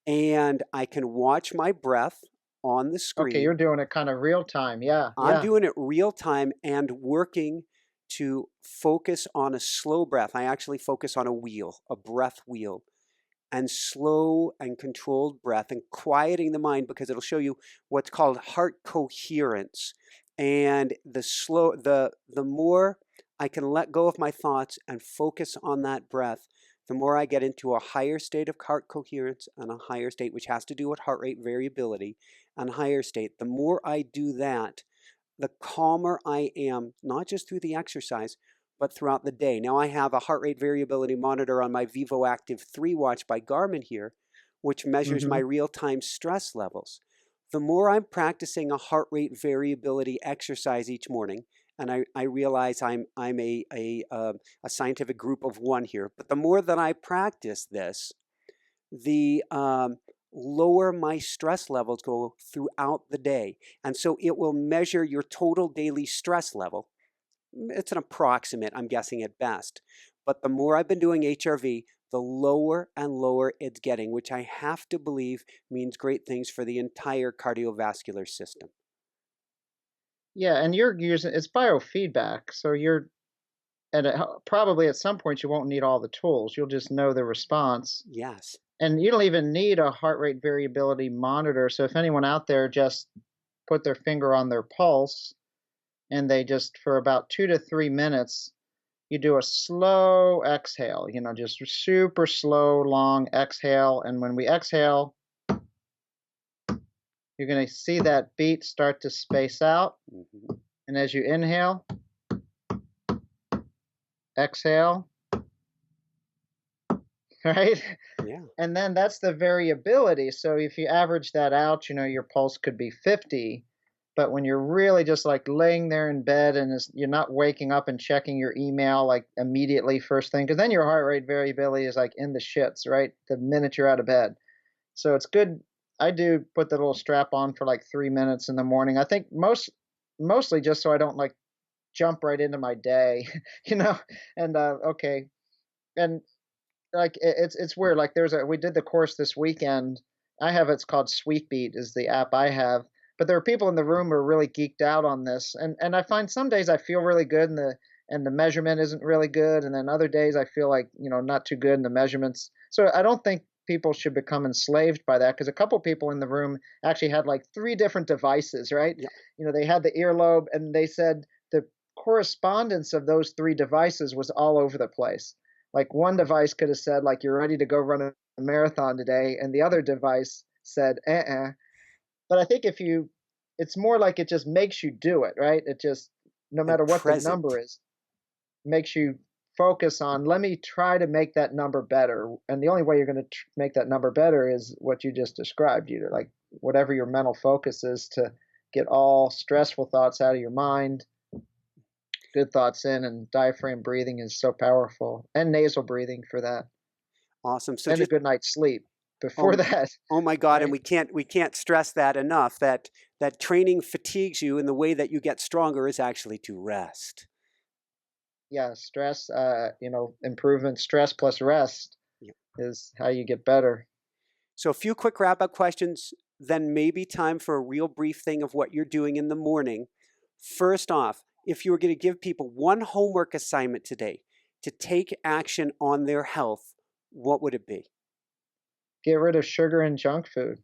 And I can watch my breath on the Okay, you're screen. doing it kind of real time. Yeah, I'm yeah. doing it real time and working to focus on a slow breath. I actually focus on a breath wheel, and slow and controlled breath and quieting the mind, because it'll show you what's called heart coherence. And the more I can let go of my thoughts and focus on that breath, the more I get into a higher state of heart coherence and a higher state, which has to do with heart rate variability and higher state. The more I do that, the calmer I am, not just through the exercise, but throughout the day. Now I have a heart rate variability monitor on my Vivo Active 3 watch by Garmin here, which measures my Hmm. real-time stress levels. The more I'm practicing a heart rate variability exercise each morning, and I realize I'm a scientific group of one here, but the more that I practice this, the lower my stress levels go throughout the day. And so it will measure your total daily stress level. It's an approximate, I'm guessing at best. But the more I've been doing HRV, the lower and lower it's getting, which I have to believe means great things for the entire cardiovascular system. Yeah, and you're using it's biofeedback, so you're probably at some point you won't need all the tools. You'll just know the response. Yes. And you don't even need a heart rate variability monitor. So if anyone out there just put their finger on their pulse and they just for about 2 to 3 minutes, you do a slow exhale, just super slow, long exhale. And when we exhale, you're going to see that beat start to space out. Mhm. And as you inhale, exhale, right? Yeah. And then that's the variability. So if you average that out, your pulse could be 50. But when you're really just like laying there in bed and you're not waking up and checking your email like immediately first thing, because then your heart rate variability is like in the shits, right? The minute you're out of bed. So it's good. I do put the little strap on for like 3 minutes in the morning. I think mostly just so I don't like jump right into my day, you know. And okay, and like it's weird. Like we did the course this weekend. I have it's called Sweetbeat is the app I have. But there are people in the room who are really geeked out on this, and I find some days I feel really good, and the measurement isn't really good, and then other days I feel like not too good in the measurements. So I don't think people should become enslaved by that because a couple people in the room actually had like three different devices, right? Yeah. They had the earlobe, and they said the correspondence of those three devices was all over the place. Like one device could have said like you're ready to go run a marathon today, and the other device said but I think it's more like it just makes you do it, right? It just, no And matter what the number present. is, makes you focus on, let me try to make that number better. And the only way you're going to make that number better is what you just described. You like whatever your mental focus is to get all stressful thoughts out of your mind, good thoughts in, and diaphragm breathing is so powerful, and nasal breathing for that, Awesome. So and a just good night's sleep before oh, that, oh my God, and right? we can't stress that enough that training fatigues you, and the way that you get stronger is actually to rest. Yeah, stress, improvement, stress plus rest Yeah. is how you get better. So a few quick wrap up questions, then maybe time for a real brief thing of what you're doing in the morning. First off, if you were going to give people one homework assignment today to take action on their health, what would it be? Get rid of sugar and junk food.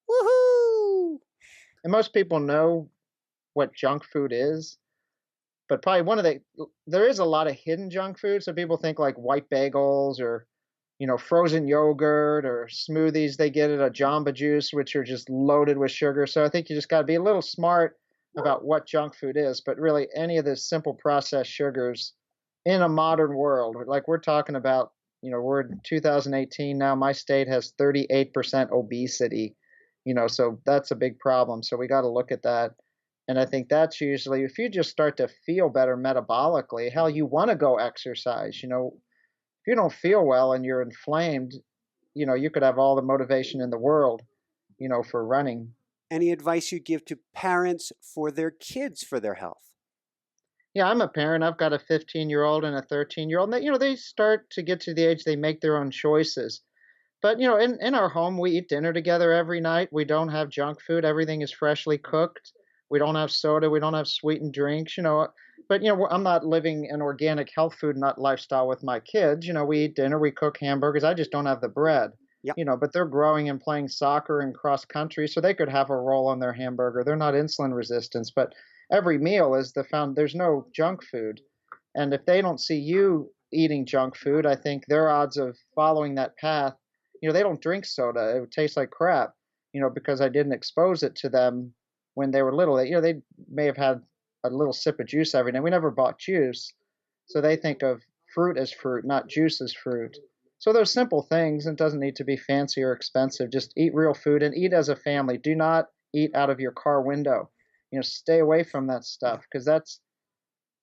Woohoo! And most people know what junk food is, but probably there is a lot of hidden junk food. So people think like white bagels or, frozen yogurt or smoothies they get at a Jamba Juice, which are just loaded with sugar. So I think you just got to be a little smart about what junk food is, but really any of the simple processed sugars in a modern world, like we're talking about, we're in 2018 now, my state has 38% obesity, so that's a big problem. So we got to look at that. And I think that's usually, if you just start to feel better metabolically, hell, you want to go exercise. If you don't feel well and you're inflamed, you could have all the motivation in the world, for running. Any advice you give to parents for their kids for their health? Yeah, I'm a parent. I've got a 15-year-old and a 13-year-old. And they start to get to the age they make their own choices. But, in our home, we eat dinner together every night. We don't have junk food. Everything is freshly cooked. We don't have soda. We don't have sweetened drinks. But, I'm not living an organic health food nut lifestyle with my kids. We eat dinner, we cook hamburgers. I just don't have the bread. Yeah. But they're growing and playing soccer and cross country, so they could have a roll on their hamburger. They're not insulin resistant, but every meal is there's no junk food. And if they don't see you eating junk food, I think their odds of following that path, they don't drink soda. It would taste like crap, because I didn't expose it to them when they were little. They may have had a little sip of juice every day. We never bought juice. So they think of fruit as fruit, not juice as fruit. So those simple things, and it doesn't need to be fancy or expensive. Just eat real food and eat as a family. Do not eat out of your car window. Stay away from that Yeah. stuff because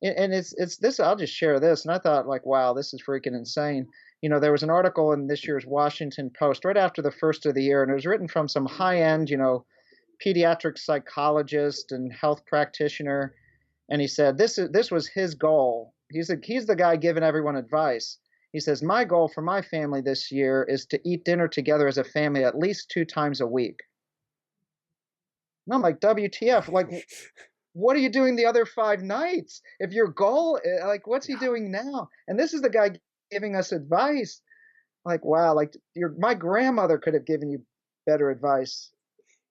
it's this. I'll just share this, and I thought like, wow, this is freaking insane. There was an article in this year's Washington Post right after the first of the year, and it was written from some high-end, pediatric psychologist and health practitioner, and he said this was his goal. He's the guy giving everyone advice. He says, my goal for my family this year is to eat dinner together as a family at least 2 times a week. And I'm like, WTF? Like, what are you doing the other 5 nights? If your goal, like, what's he doing now? And this is the guy giving us advice. Like, wow, like my grandmother could have given you better advice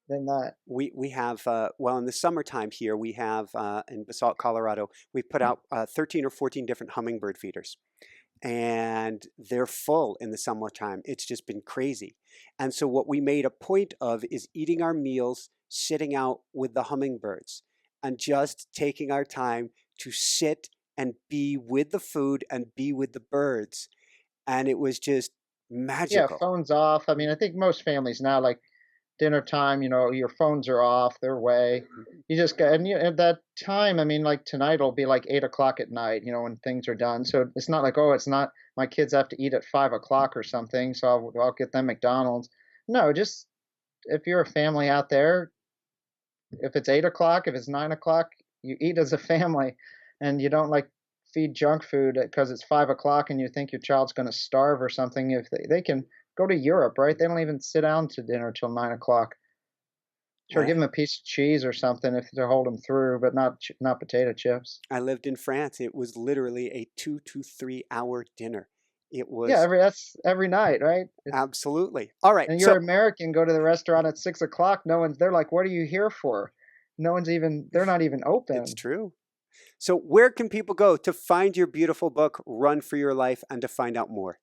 than that. We have well, in the summertime here we have in Basalt, Colorado, we put out 13 or 14 different hummingbird feeders, and they're full in the summertime. It's just been crazy. And so what we made a point of is eating our meals sitting out with the hummingbirds and just taking our time to sit and be with the food and be with the birds. And it was just Yeah, magical. phones off. I mean, I think most families now, like dinner time, your phones are off, they're away. You just got, and at that time, I mean, like tonight will be like 8 o'clock at night, when things are done. So it's not like, oh, it's not, my kids have to eat at 5 o'clock or something. So I'll get them McDonald's. No, just if you're a family out there, if it's 8 o'clock, if it's 9 o'clock, you eat as a family, and you don't like feed junk food because it's 5 o'clock and you think your child's going to starve or something. If they can go to Europe, right? They don't even sit down to dinner till 9 o'clock. Sure, give I, them a piece of cheese or something if to hold them through, but not potato chips. I lived in France. It was literally a 2 to 3 hour dinner. It Yeah, was that's every night, right? absolutely. All right. And you're So American, go to the restaurant at 6 o'clock. No one's. They're like, "What are you here for?" No one's even. They're not even it's open. true. So where can people go to find your beautiful book, Run for Your Life, and to find out more?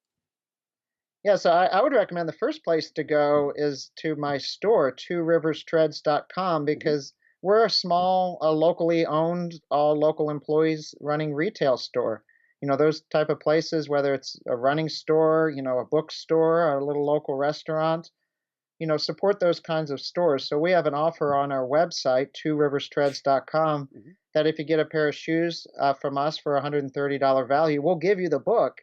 Yeah, so I would recommend the first place to go is to my store, tworiverstreads.com, Mhm. because we're a small, locally owned, all local employees running retail store. Those type of places, whether it's a running store, a bookstore, a little local restaurant, support those kinds of stores. So we have an offer on our website, tworiverstreads.com, Mhm. that if you get a pair of shoes from us for $130 value, we'll give you the book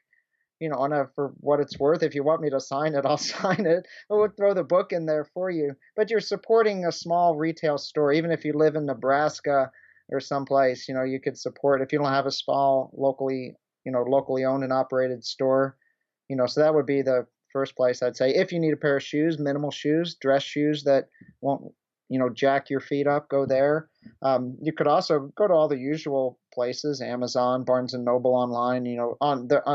on a for what it's worth. If you want me to sign it, I'll sign it. But we'll throw the book in there for you. But you're supporting a small retail store, even if you live in Nebraska or someplace. You could support if you don't have a small locally owned and operated store. So that would be the first place I'd say. If you need a pair of shoes, minimal shoes, dress shoes that won't jack your feet up, go there. You could also go to all the usual places: Amazon, Barnes and Noble online.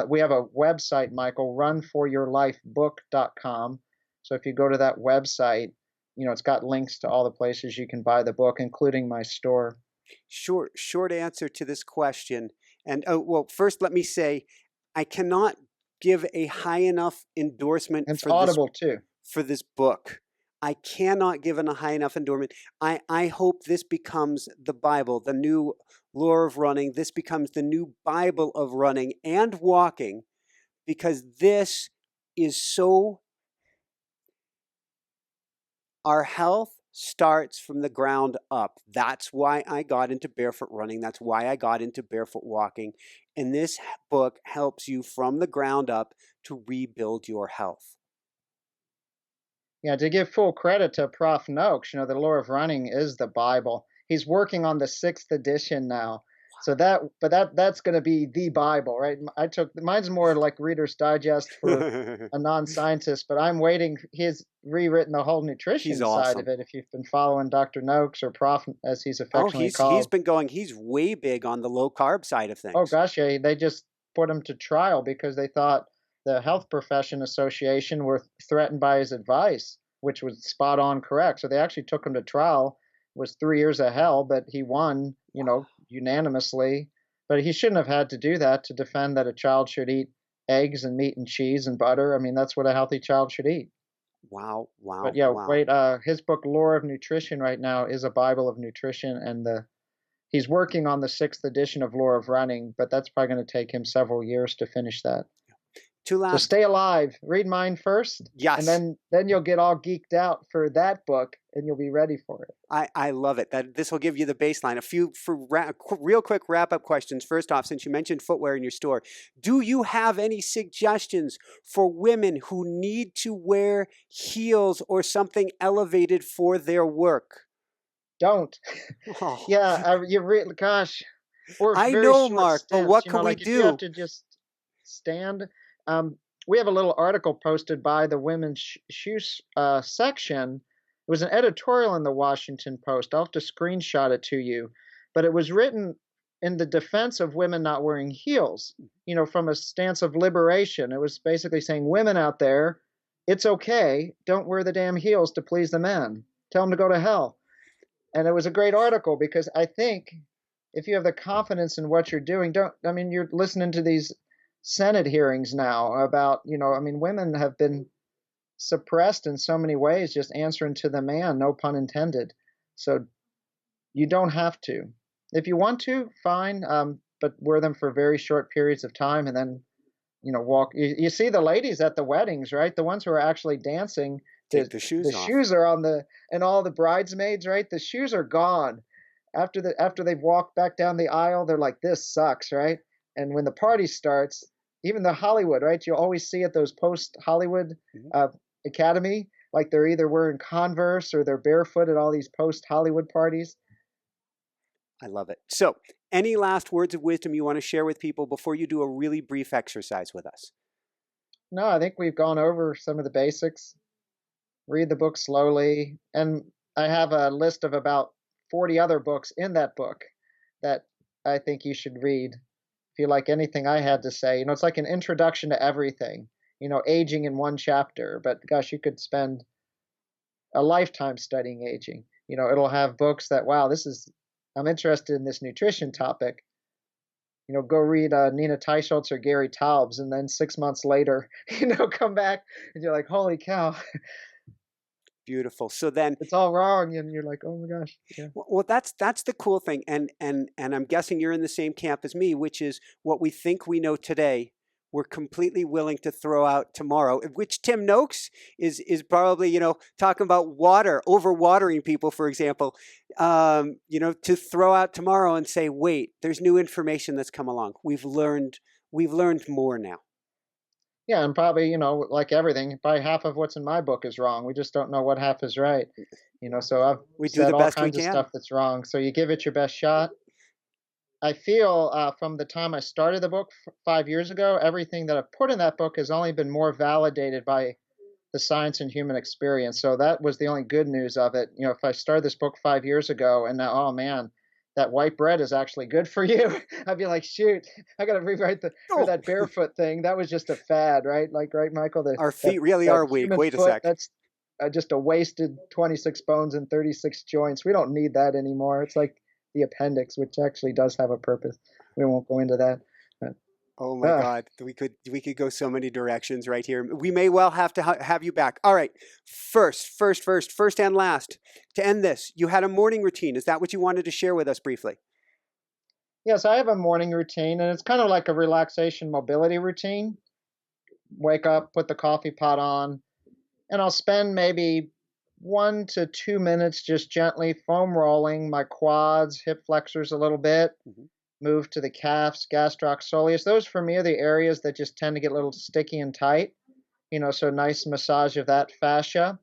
We have a website, Michael, runforyourlifebook.com. So if you go to that website, it's got links to all the places you can buy the book, including my store. Short answer to this question. And oh, well, first let me say, I cannot give a high enough endorsement And it's Audible too. for this book. I cannot give a high enough endorsement. I hope this becomes the Bible, the new lore of running. This becomes the new Bible of running and walking, because this is so. Our health starts from the ground up. That's why I got into barefoot running. That's why I got into barefoot walking. And this book helps you from the ground up to rebuild your health. Yeah, to give full credit to Prof. Noakes, the Lore of Running is the Bible. He's working on the sixth edition now. So that's going to be the Bible, right? I took mine's more like Reader's Digest for a non-scientist, but I'm waiting. He's rewritten the whole He's nutrition side of awesome. it. If you've been following Dr. Noakes, or Prof, as he's Oh, affectionately he's called. been going. He's way big on the low carb side of Oh things. gosh, yeah, they just put him to trial because they thought the Health Profession Association were threatened by his advice, which was spot on correct. So they actually took him to trial. It was 3 years of hell, but he won, unanimously. But he shouldn't have had to do that to defend that a child should eat eggs and meat and cheese and butter. I mean, that's what a healthy child should eat. Wow, But wow, yeah, wow. wait, his book Lore of Nutrition right now is a Bible of nutrition, and he's working on the sixth edition of Lore of Running, but that's probably going to take him several years to finish that. Two So last. stay alive. Read mine first, and Yes. then you'll get all geeked out for that book, and you'll be ready for it. I love it. That this will give you the baseline. A few real quick wrap up questions. First off, since you mentioned footwear in your store, do you have any suggestions for women who need to wear heels or something elevated for their work? Don't. Oh, Yeah, gosh, or I very know, short Mark, but stints. what can we Like if you have do? to just stand. We have a little article posted by the women's shoes section. It was an editorial in the Washington Post. I'll have to screenshot it to you, but it was written in the defense of women not wearing heels. From a stance of liberation. It was basically saying, women out there, it's okay. Don't wear the damn heels to please the men. Tell them to go to hell. And it was a great article because I think if you have the confidence in what you're doing, you're listening to these Senate hearings now about, women have been suppressed in so many ways, just answering to the man, no pun intended. So you don't have to. If you want to, fine, but wear them for very short periods of time and then, walk. You see the ladies at the weddings, right? The ones who are actually dancing, Take the, the the shoes off. shoes are on and all the bridesmaids, right? The shoes are gone. After they've walked back down the aisle, they're like, this sucks, right? And when the party starts, even the Hollywood, right? You'll always see at those post Hollywood Mhm. uh, Academy, like they're either wearing Converse or they're barefoot at all these post-Hollywood parties. I love it. So, any last words of wisdom you want to share with people before you do a really brief exercise with us? No, I think we've gone over some of the basics. Read the book slowly, and I have a list of about 40 other books in that book that I think you should read. If you like anything I had to say, it's like an introduction to everything, aging in one chapter, but gosh, you could spend a lifetime studying aging. It'll have books that, wow, I'm interested in this nutrition topic. Go read Nina Teicholz or Gary Taubes, and then 6 months later, come back and you're like, holy cow, Beautiful. So then, it's all wrong, and you're like, oh my gosh, yeah. well, that's the cool thing, and I'm guessing you're in the same camp as me, which is what we think we know today, we're completely willing to throw out tomorrow. Which Tim Noakes is probably talking about overwatering people, for example, to throw out tomorrow and say, wait, there's new information that's come along. We've learned more now. Yeah, and probably, like everything, probably half of what's in my book is wrong. We just don't know what half is right. So I've We do said the all best we kinds of can. stuff that's wrong. So you give it your best shot. I feel from the time I started the book 5 years ago, everything that I've put in that book has only been more validated by the science and human experience. So that was the only good news of it. If I started this book 5 years ago and now, oh man, that white bread is actually good for you, I'd be like, shoot, I got to rewrite or that barefoot thing. That was just a fad, right? Like, right, Michael? Our feet really that are weak. human Wait a foot, sec. that's just a wasted 26 bones and 36 joints. We don't need that anymore. It's like the appendix, which actually does have a purpose. We won't go into that. But, oh my God, we could go so many directions right here. We may well have to have you back. All right, first and last, to end this, you had a morning routine. Is that what you wanted to share with us briefly? Yes, I have a morning routine, and it's kind of like a relaxation mobility routine. Wake up, put the coffee pot on, and I'll spend maybe 1 to 2 minutes just gently foam rolling my quads, hip flexors a little bit, move to the calves, gastroc soleus. Those for me are the areas that just tend to get a little sticky and tight, so nice massage of that fascia.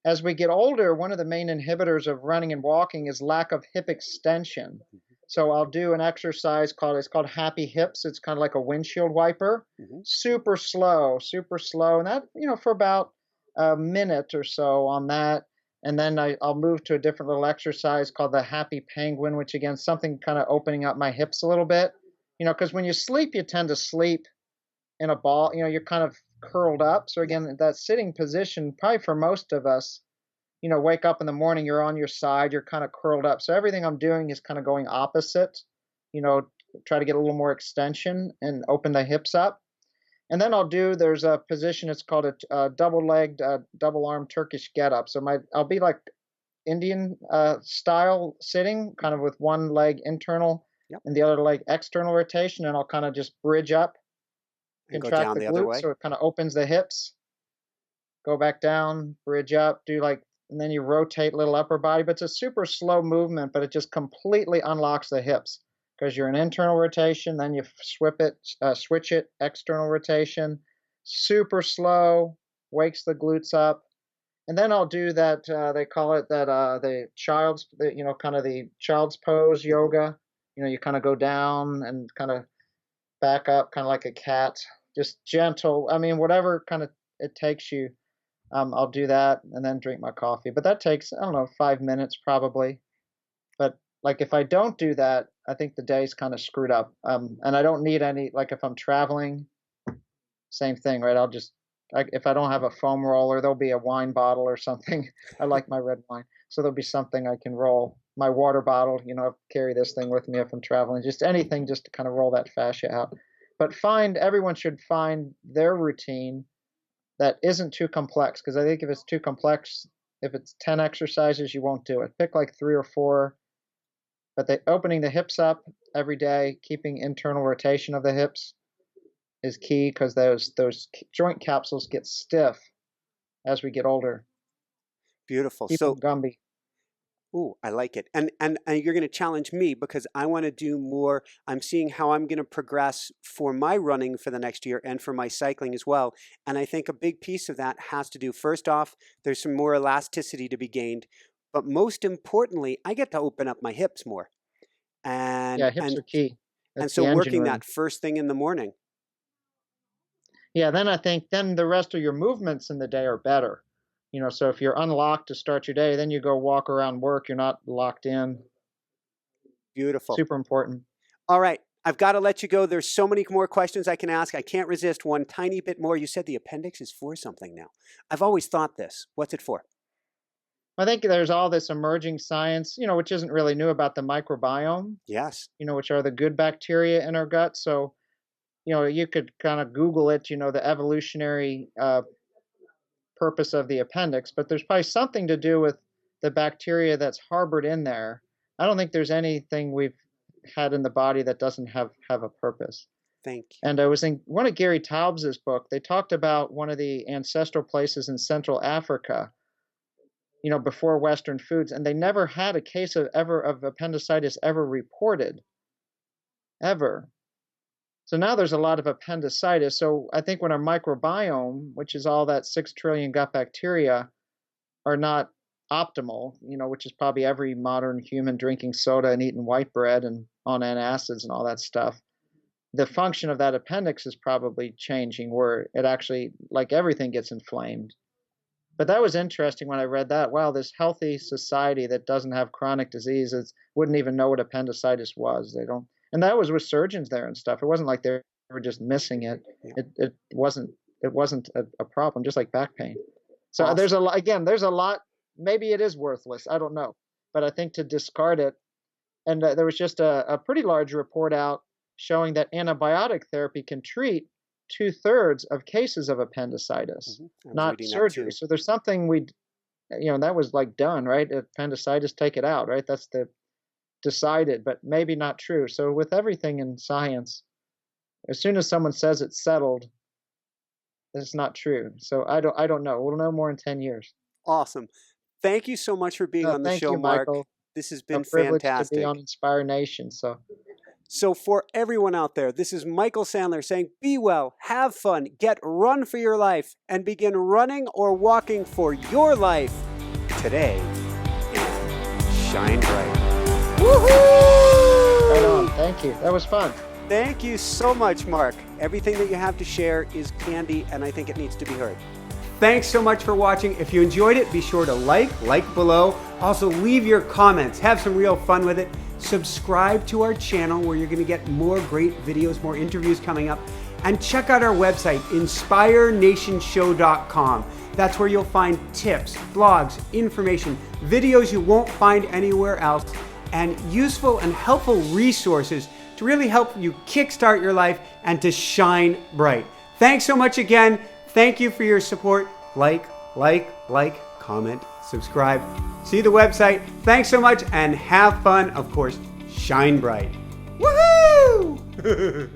As we get older, one of the main inhibitors of running and walking is lack of hip extension. So I'll do an exercise it's called happy hips. It's kind of like a windshield wiper, super slow, and that, for about a minute or so on that. And then I'll move to a different little exercise called the happy penguin, which again, something kind of opening up my hips a little bit, because when you sleep, you tend to sleep in a ball, you're kind of curled up. So again, that sitting position, probably for most of us, wake up in the morning, you're on your side, you're kind of curled up. So everything I'm doing is kind of going opposite, try to get a little more extension and open the hips up. And then there's a position, it's called a double-legged, double-arm Turkish get-up. So I'll be like Indian style sitting, kind of with one leg internal and the other leg external rotation, and I'll kind of just bridge up, and contract the glutes, so it kind of opens the hips. Go back down, bridge up, and then you rotate a little upper body, but it's a super slow movement, but it just completely unlocks the hips because you're in internal rotation, then you switch it, external rotation, super slow, wakes the glutes up. And then I'll do that, they call it that, kind of the child's pose yoga. You kind of go down and kind of back up, kind of like a cat, just gentle. I mean, whatever kind of it takes you. I'll do that and then drink my coffee. But that takes, I don't know, 5 minutes probably. But like if I don't do that, I think the day's kind of screwed up. And I don't need any, like if I'm traveling, same thing, right? If I don't have a foam roller, there'll be a wine bottle or something. I like my red wine. So there'll be something I can roll. My water bottle, I carry this thing with me if I'm traveling. Just anything just to kind of roll that fascia out. But everyone should find their routine that isn't too complex, because I think if it's too complex, if it's 10 exercises, you won't do it. Pick like 3 or 4, but opening the hips up every day, keeping internal rotation of the hips is key, because those joint capsules get stiff as we get older. Beautiful. Keep them Gumby. Ooh, I like it. And you're going to challenge me because I want to do more. I'm seeing how I'm going to progress for my running for the next year and for my cycling as well. And I think a big piece of that has to do, first off, there's some more elasticity to be gained. But most importantly, I get to open up my hips more. And Yeah, hips and are key. and That's so the engine working room. that first thing in the morning. Yeah, then I think then the rest of your movements in the day are better. So if you're unlocked to start your day, then you go walk around work, you're not locked in. Beautiful. Super important. All right. I've got to let you go. There's so many more questions I can ask. I can't resist one tiny bit more. You said the appendix is for something now. I've always thought this. What's it for? I think there's all this emerging science, which isn't really new about the microbiome, Yes. which are the good bacteria in our gut. So, you could kind of Google it, the evolutionary purpose of the appendix, but there's probably something to do with the bacteria that's harbored in there. I don't think there's anything we've had in the body that doesn't have a purpose. Thank you. And I was in one of Gary Taubes's book. They talked about one of the ancestral places in Central Africa, before Western foods, and they never had a case of appendicitis ever reported, ever. So now there's a lot of appendicitis. So I think when our microbiome, which is all that 6 trillion gut bacteria, are not optimal, which is probably every modern human drinking soda and eating white bread and on antacids and all that stuff, the function of that appendix is probably changing where it actually, like everything, gets inflamed. But that was interesting when I read that. Wow, this healthy society that doesn't have chronic diseases wouldn't even know what appendicitis was. They don't, and that was with surgeons there and stuff. It wasn't like they were just missing it. Yeah. It wasn't a problem, just like back pain. So Awesome. there's a lot. Maybe it is worthless. I don't know, but I think to discard it. And there was just a pretty large report out showing that antibiotic therapy can treat 2/3 of cases of appendicitis, not surgery. So there's something that was like done, right? Appendicitis, take it out, right? That's the decided, but maybe not true. So with everything in science, as soon as someone says it's settled, it's not true. So I don't know. We'll know more in 10 years. Awesome. Thank you so much for being on the Thank show, you, Mark. Michael. This has A been privilege to be fantastic. on Inspire Nation. So for everyone out there, this is Michael Sandler saying, be well, have fun, get Run for Your Life, and begin running or walking for your life today and shine bright. Woohoo! Right on. Thank you. That was fun. Thank you so much, Mark. Everything that you have to share is candy, and I think it needs to be heard. Thanks so much for watching. If you enjoyed it, be sure to like below. Also, leave your comments. Have some real fun with it. Subscribe to our channel where you're going to get more great videos, more interviews coming up. And check out our website, inspirenationshow.com. That's where you'll find tips, blogs, information, videos you won't find anywhere else, and useful and helpful resources to really help you kickstart your life and to shine bright. Thanks so much again. Thank you for your support. Like, comment, subscribe. See the website. Thanks so much and have fun. Of course, shine bright. Woohoo!